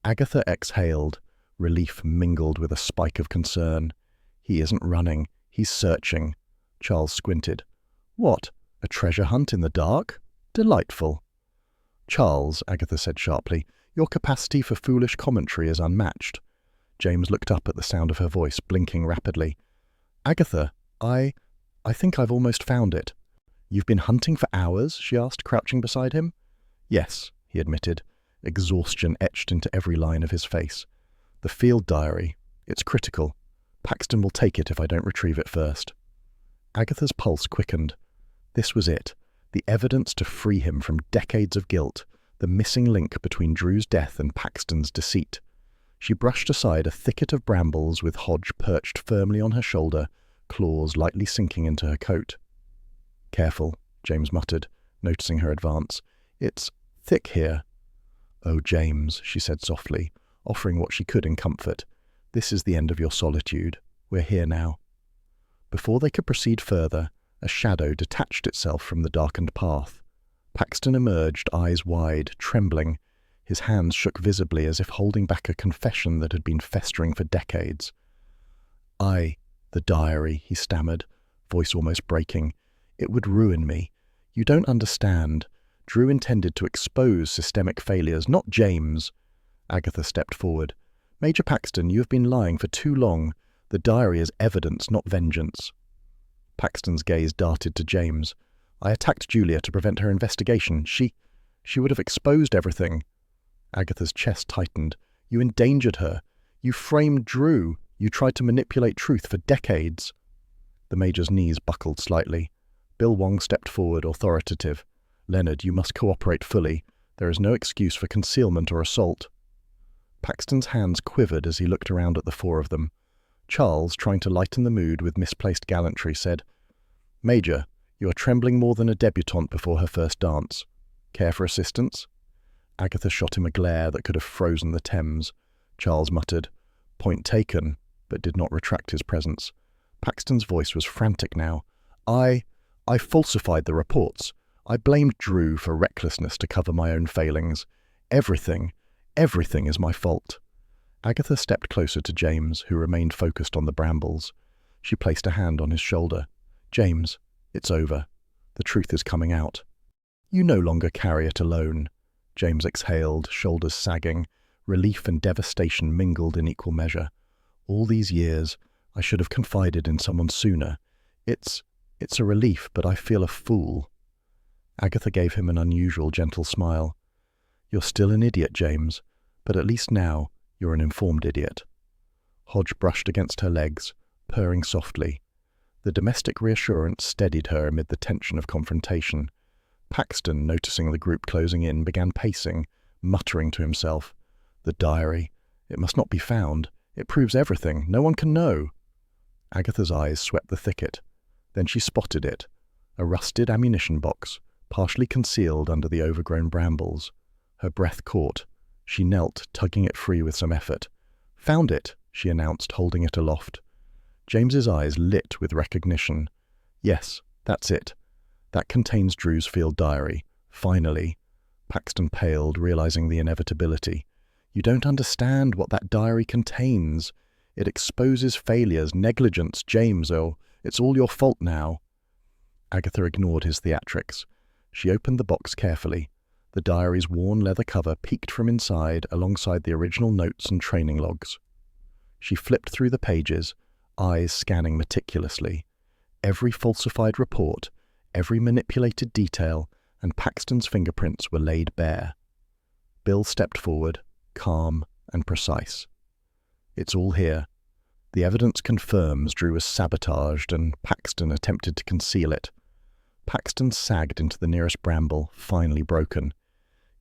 Agatha exhaled, relief mingled with a spike of concern. "He isn't running, he's searching." Charles squinted. "What, a treasure hunt in the dark? Delightful." "Charles," Agatha said sharply, "your capacity for foolish commentary is unmatched." James looked up at the sound of her voice, blinking rapidly. "Agatha, I think I've almost found it." "You've been hunting for hours?" she asked, crouching beside him. "Yes," he admitted, exhaustion etched into every line of his face. "The field diary. It's critical. Paxton will take it if I don't retrieve it first." Agatha's pulse quickened. This was it, the evidence to free him from decades of guilt, the missing link between Drew's death and Paxton's deceit. She brushed aside a thicket of brambles with Hodge perched firmly on her shoulder, claws lightly sinking into her coat. "Careful," James muttered, noticing her advance. "It's thick here." "Oh, James," she said softly, offering what she could in comfort. "This is the end of your solitude. We're here now." Before they could proceed further, a shadow detached itself from the darkened path. Paxton emerged, eyes wide, trembling. His hands shook visibly as if holding back a confession that had been festering for decades. The diary," he stammered, voice almost breaking. "It would ruin me. You don't understand. Drew intended to expose systemic failures, not James." Agatha stepped forward. "Major Paxton, you have been lying for too long. The diary is evidence, not vengeance." Paxton's gaze darted to James. "I attacked Julia to prevent her investigation. She would have exposed everything." Agatha's chest tightened. "You endangered her. You framed Drew. You tried to manipulate truth for decades." The Major's knees buckled slightly. Bill Wong stepped forward, authoritative. "Leonard, you must cooperate fully. There is no excuse for concealment or assault." Paxton's hands quivered as he looked around at the four of them. Charles, trying to lighten the mood with misplaced gallantry, said, "Major, you are trembling more than a debutante before her first dance. Care for assistance?" Agatha shot him a glare that could have frozen the Thames. Charles muttered, "Point taken," but did not retract his presence. Paxton's voice was frantic now. I falsified the reports. I blamed Drew for recklessness to cover my own failings. Everything is my fault." Agatha stepped closer to James, who remained focused on the brambles. She placed a hand on his shoulder. "James, it's over. The truth is coming out. You no longer carry it alone." James exhaled, shoulders sagging. Relief and devastation mingled in equal measure. "All these years, I should have confided in someone sooner. It's a relief, but I feel a fool." Agatha gave him an unusual, gentle smile. "You're still an idiot, James, but at least now you're an informed idiot." Hodge brushed against her legs, purring softly. The domestic reassurance steadied her amid the tension of confrontation. Paxton, noticing the group closing in, began pacing, muttering to himself, "The diary. It must not be found. It proves everything. No one can know." Agatha's eyes swept the thicket. Then she spotted it, a rusted ammunition box, partially concealed under the overgrown brambles. Her breath caught. She knelt, tugging it free with some effort. "Found it," she announced, holding it aloft. James's eyes lit with recognition. "Yes, that's it. That contains Drew's field diary. Finally." Paxton paled, realizing the inevitability. "You don't understand what that diary contains. It exposes failures, negligence, James. Oh, it's all your fault now." Agatha ignored his theatrics. She opened the box carefully. The diary's worn leather cover peeked from inside alongside the original notes and training logs. She flipped through the pages, eyes scanning meticulously. Every falsified report, every manipulated detail, and Paxton's fingerprints were laid bare. Bill stepped forward, calm and precise. "It's all here. The evidence confirms Drew was sabotaged and Paxton attempted to conceal it." Paxton sagged into the nearest bramble, finally broken.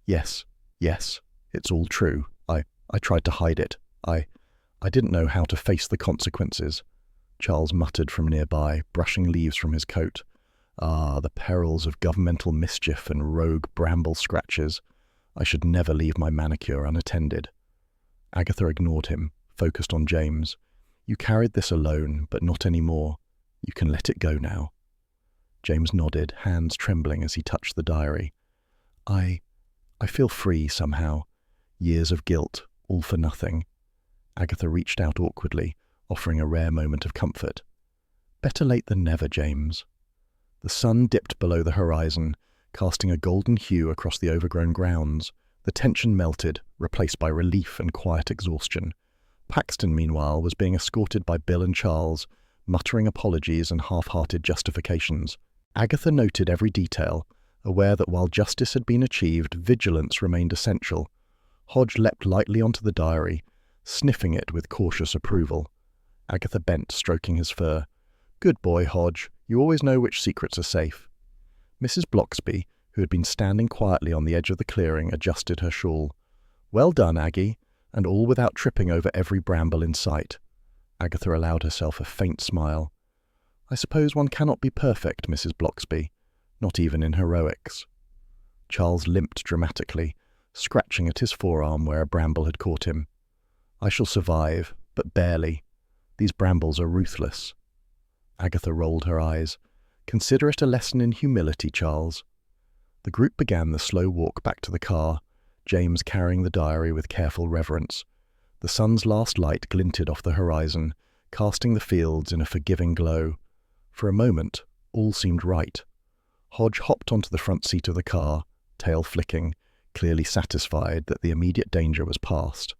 Yes, it's all true. I tried to hide it. I didn't know how to face the consequences," Charles muttered from nearby, brushing leaves from his coat. "Ah, the perils of governmental mischief and rogue bramble scratches. I should never leave my manicure unattended." Agatha ignored him, focused on James. "You carried this alone, but not anymore. You can let it go now." James nodded, hands trembling as he touched the diary. I feel free somehow. Years of guilt, all for nothing." Agatha reached out awkwardly, offering a rare moment of comfort. "Better late than never, James." The sun dipped below the horizon, casting a golden hue across the overgrown grounds. The tension melted, replaced by relief and quiet exhaustion. Paxton, meanwhile, was being escorted by Bill and Charles, muttering apologies and half-hearted justifications. Agatha noted every detail, aware that while justice had been achieved, vigilance remained essential. Hodge leapt lightly onto the diary, sniffing it with cautious approval. Agatha bent, stroking his fur. "Good boy, Hodge. You always know which secrets are safe." Mrs. Bloxby, who had been standing quietly on the edge of the clearing, adjusted her shawl. "Well done, Aggie, and all without tripping over every bramble in sight." Agatha allowed herself a faint smile. "I suppose one cannot be perfect, Mrs. Bloxby, not even in heroics." Charles limped dramatically, scratching at his forearm where a bramble had caught him. "I shall survive, but barely. These brambles are ruthless." Agatha rolled her eyes. "Consider it a lesson in humility, Charles." The group began the slow walk back to the car, James carrying the diary with careful reverence. The sun's last light glinted off the horizon, casting the fields in a forgiving glow. For a moment, all seemed right. Hodge hopped onto the front seat of the car, tail flicking, clearly satisfied that the immediate danger was past.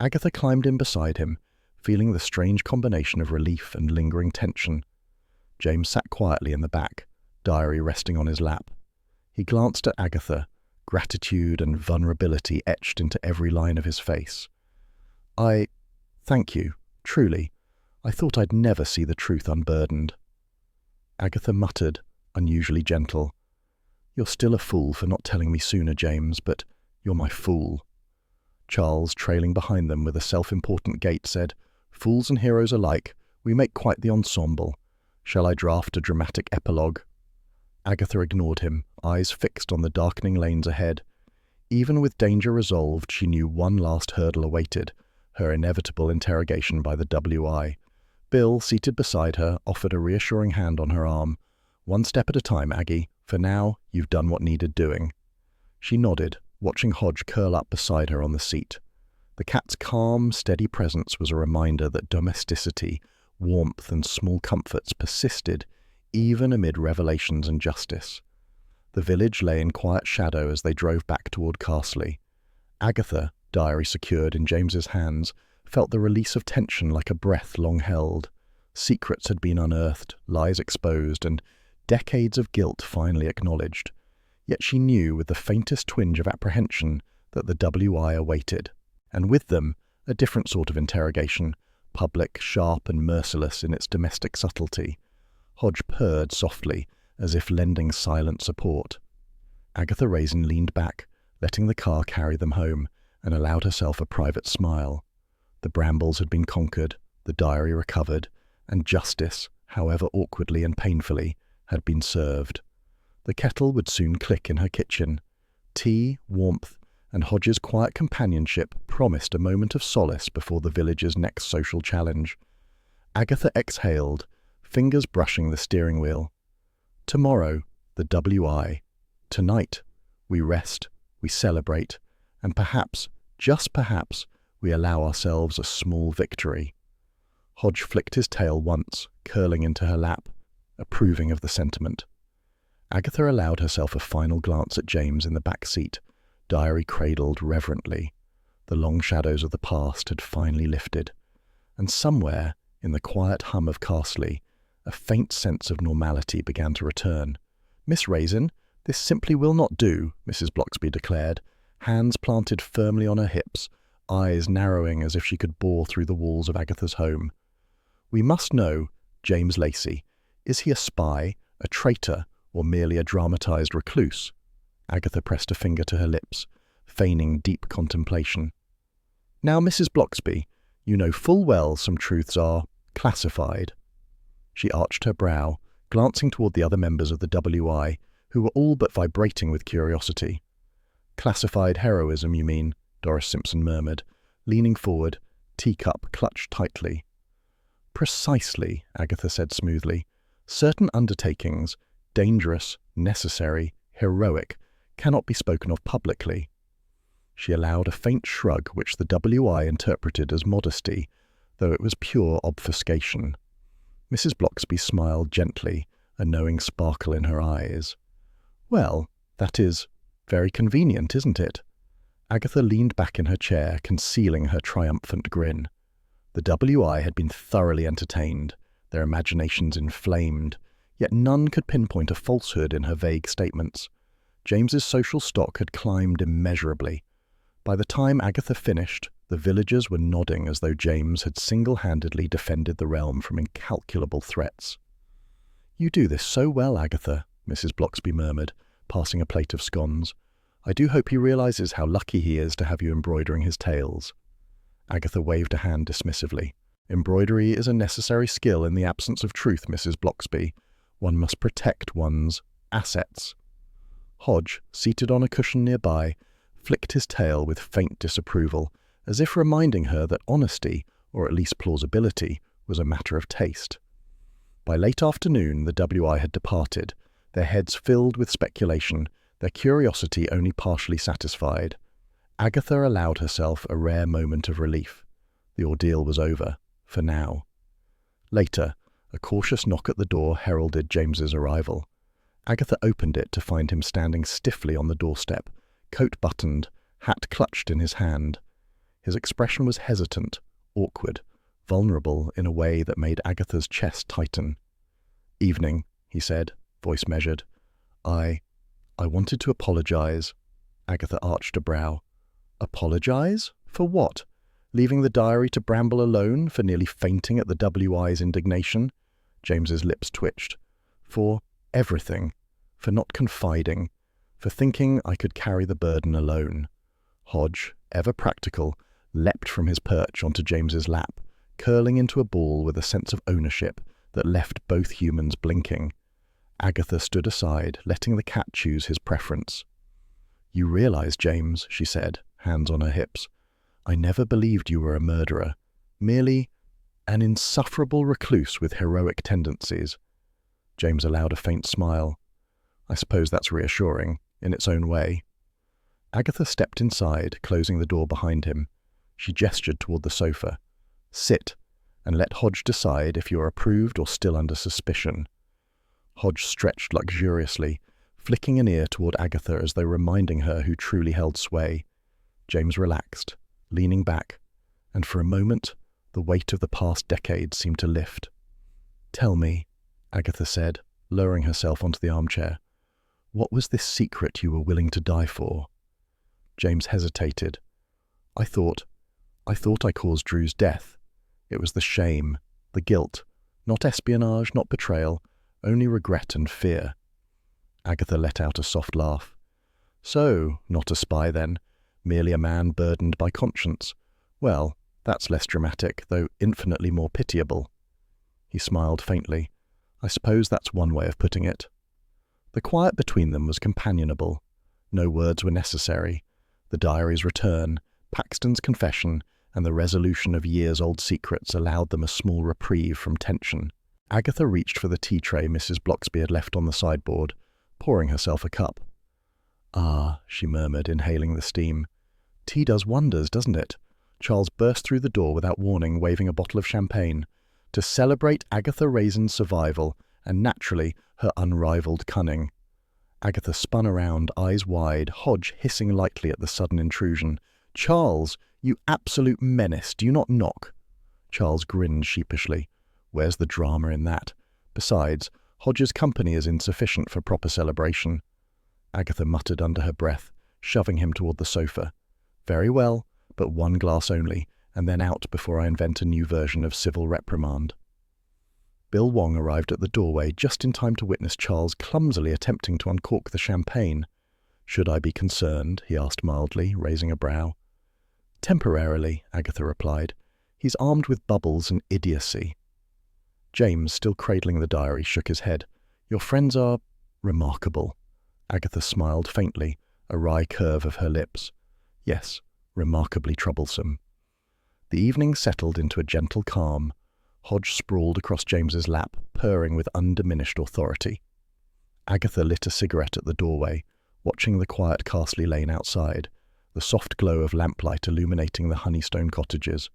Agatha climbed in beside him, feeling the strange combination of relief and lingering tension. James sat quietly in the back, diary resting on his lap. He glanced at Agatha, gratitude and vulnerability etched into every line of his face. Thank you, truly. I thought I'd never see the truth unburdened." Agatha muttered, unusually gentle. "You're still a fool for not telling me sooner, James, but you're my fool." Charles, trailing behind them with a self-important gait, said, "Fools and heroes alike, we make quite the ensemble. Shall I draft a dramatic epilogue?" Agatha ignored him, eyes fixed on the darkening lanes ahead. Even with danger resolved, she knew one last hurdle awaited, her inevitable interrogation by the WI. Bill, seated beside her, offered a reassuring hand on her arm. "One step at a time, Aggie. For now, you've done what needed doing." She nodded, watching Hodge curl up beside her on the seat. The cat's calm, steady presence was a reminder that domesticity, warmth and small comforts persisted, even amid revelations and justice. The village lay in quiet shadow as they drove back toward Carsley. Agatha, diary secured in James's hands, felt the release of tension like a breath long held. Secrets had been unearthed, lies exposed, and decades of guilt finally acknowledged. Yet she knew with the faintest twinge of apprehension that the WI awaited, and with them a different sort of interrogation, public, sharp and merciless in its domestic subtlety. Hodge purred softly, as if lending silent support. Agatha Raisin leaned back, letting the car carry them home, and allowed herself a private smile. The brambles had been conquered, the diary recovered, and justice, however awkwardly and painfully, had been served. The kettle would soon click in her kitchen. Tea, warmth, and Hodge's quiet companionship promised a moment of solace before the village's next social challenge. Agatha exhaled, fingers brushing the steering wheel. Tomorrow, the WI. Tonight, we rest, we celebrate, and perhaps, just perhaps, we allow ourselves a small victory. Hodge flicked his tail once, curling into her lap, approving of the sentiment. Agatha allowed herself a final glance at James in the back seat, diary cradled reverently. The long shadows of the past had finally lifted. and somewhere, in the quiet hum of Castley, a faint sense of normality began to return. "Miss Raisin, this simply will not do," Mrs. Bloxby declared, hands planted firmly on her hips, eyes narrowing as if she could bore through the walls of Agatha's home. "We must know James Lacey. Is he a spy, a traitor, or merely a dramatized recluse?" Agatha pressed a finger to her lips, feigning deep contemplation. "Now, Mrs. Bloxby, you know full well some truths are classified." She arched her brow, glancing toward the other members of the WI, who were all but vibrating with curiosity. "Classified heroism, you mean?" Doris Simpson murmured, leaning forward, teacup clutched tightly. "Precisely," Agatha said smoothly. "Certain undertakings, dangerous, necessary, heroic, cannot be spoken of publicly." She allowed a faint shrug which the WI interpreted as modesty, though it was pure obfuscation. Mrs. Bloxby smiled gently, a knowing sparkle in her eyes. "Well, that is very convenient, isn't it?" Agatha leaned back in her chair, concealing her triumphant grin. The WI had been thoroughly entertained, their imaginations inflamed, yet none could pinpoint a falsehood in her vague statements. James's social stock had climbed immeasurably. By the time Agatha finished, the villagers were nodding as though James had single-handedly defended the realm from incalculable threats. "You do this so well, Agatha," Mrs. Bloxby murmured, passing a plate of scones. "I do hope he realizes how lucky he is to have you embroidering his tales." Agatha waved a hand dismissively. "Embroidery is a necessary skill in the absence of truth, Mrs. Bloxby. One must protect one's assets." Hodge, seated on a cushion nearby, flicked his tail with faint disapproval, as if reminding her that honesty, or at least plausibility, was a matter of taste. By late afternoon, the WI had departed, their heads filled with speculation, their curiosity only partially satisfied. Agatha allowed herself a rare moment of relief. The ordeal was over, for now. Later, a cautious knock at the door heralded James's arrival. Agatha opened it to find him standing stiffly on the doorstep, coat buttoned, hat clutched in his hand. His expression was hesitant, awkward, vulnerable in a way that made Agatha's chest tighten. "Evening," he said, voice measured. I wanted to apologize." Agatha arched a brow. "Apologize? For what? Leaving the diary to Bramble alone, for nearly fainting at the WI's indignation?" James's lips twitched. "For everything. For not confiding. For thinking I could carry the burden alone." Hodge, ever practical, leapt from his perch onto James's lap, curling into a ball with a sense of ownership that left both humans blinking. Agatha stood aside, letting the cat choose his preference. "You realize, James," she said, hands on her hips, "I never believed you were a murderer, merely an insufferable recluse with heroic tendencies." James allowed a faint smile. "I suppose that's reassuring, in its own way." Agatha stepped inside, closing the door behind him. She gestured toward the sofa. "Sit, and let Hodge decide if you are approved or still under suspicion." Hodge stretched luxuriously, flicking an ear toward Agatha as though reminding her who truly held sway. James relaxed, leaning back, and for a moment the weight of the past decade seemed to lift. "Tell me," Agatha said, lowering herself onto the armchair, "what was this secret you were willing to die for?" James hesitated. I thought I caused Drew's death. It was the shame, the guilt, not espionage, not betrayal, only regret and fear." Agatha let out a soft laugh. "So, not a spy then, merely a man burdened by conscience. Well, that's less dramatic, though infinitely more pitiable." He smiled faintly. "I suppose that's one way of putting it." The quiet between them was companionable. No words were necessary. The diary's return, Paxton's confession, and the resolution of years-old secrets allowed them a small reprieve from tension. Agatha reached for the tea tray Mrs. Bloxby had left on the sideboard, pouring herself a cup. "Ah," she murmured, inhaling the steam. "Tea does wonders, doesn't it?" Charles burst through the door without warning, waving a bottle of champagne. To celebrate Agatha Raisin's survival, and naturally her unrivaled cunning. Agatha spun around, eyes wide, Hodge hissing lightly at the sudden intrusion. "Charles, you absolute menace, do you not knock?" Charles grinned sheepishly. Where's the drama in that? Besides, Hodge's company is insufficient for proper celebration. Agatha muttered under her breath, shoving him toward the sofa. Very well, but one glass only, and then out before I invent a new version of civil reprimand. Bill Wong arrived at the doorway just in time to witness Charles clumsily attempting to uncork the champagne. Should I be concerned? He asked mildly, raising a brow. Temporarily, Agatha replied. He's armed with bubbles and idiocy. James, still cradling the diary, shook his head. Your friends are remarkable. Agatha smiled faintly, a wry curve of her lips. Yes, remarkably troublesome. The evening settled into a gentle calm. Hodge sprawled across James's lap, purring with undiminished authority. Agatha lit a cigarette at the doorway, watching the quiet Castley Lane outside, the soft glow of lamplight illuminating the Honeystone cottages.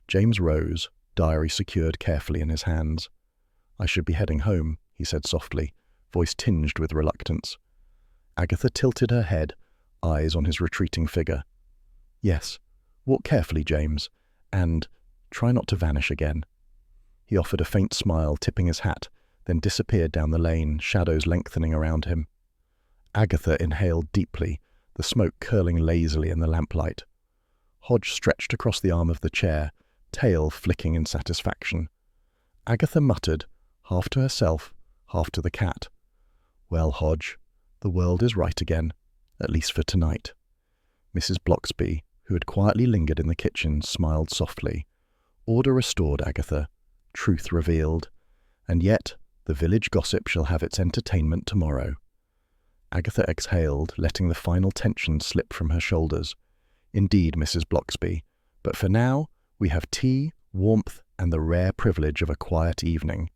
James rose, diary secured carefully in his hands. I should be heading home, he said softly, voice tinged with reluctance. Agatha tilted her head, eyes on his retreating figure. Yes, walk carefully, James, and try not to vanish again. He offered a faint smile, tipping his hat, then disappeared down the lane, shadows lengthening around him. Agatha inhaled deeply, the smoke curling lazily in the lamplight. Hodge stretched across the arm of the chair, tail flicking in satisfaction. Agatha muttered, half to herself, half to the cat. Well, Hodge, the world is right again, at least for tonight. Mrs. Bloxby, who had quietly lingered in the kitchen, smiled softly. Order restored, Agatha. Truth revealed. And yet, the village gossip shall have its entertainment tomorrow. Agatha exhaled, letting the final tension slip from her shoulders. Indeed, Mrs. Bloxby, but for now, we have tea, warmth, and the rare privilege of a quiet evening.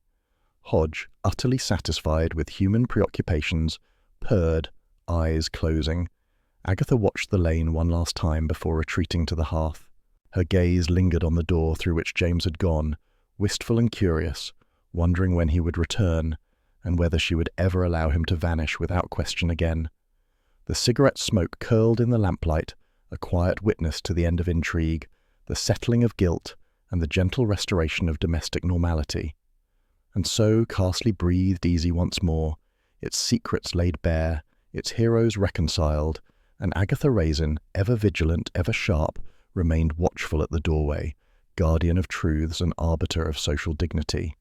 Hodge, utterly satisfied with human preoccupations, purred, eyes closing. Agatha watched the lane one last time before retreating to the hearth. Her gaze lingered on the door through which James had gone, wistful and curious, wondering when he would return, and whether she would ever allow him to vanish without question again. The cigarette smoke curled in the lamplight, a quiet witness to the end of intrigue, the settling of guilt, and the gentle restoration of domestic normality. And so Castley breathed easy once more, its secrets laid bare, its heroes reconciled, and Agatha Raisin, ever vigilant, ever sharp, remained watchful at the doorway, guardian of truths and arbiter of social dignity.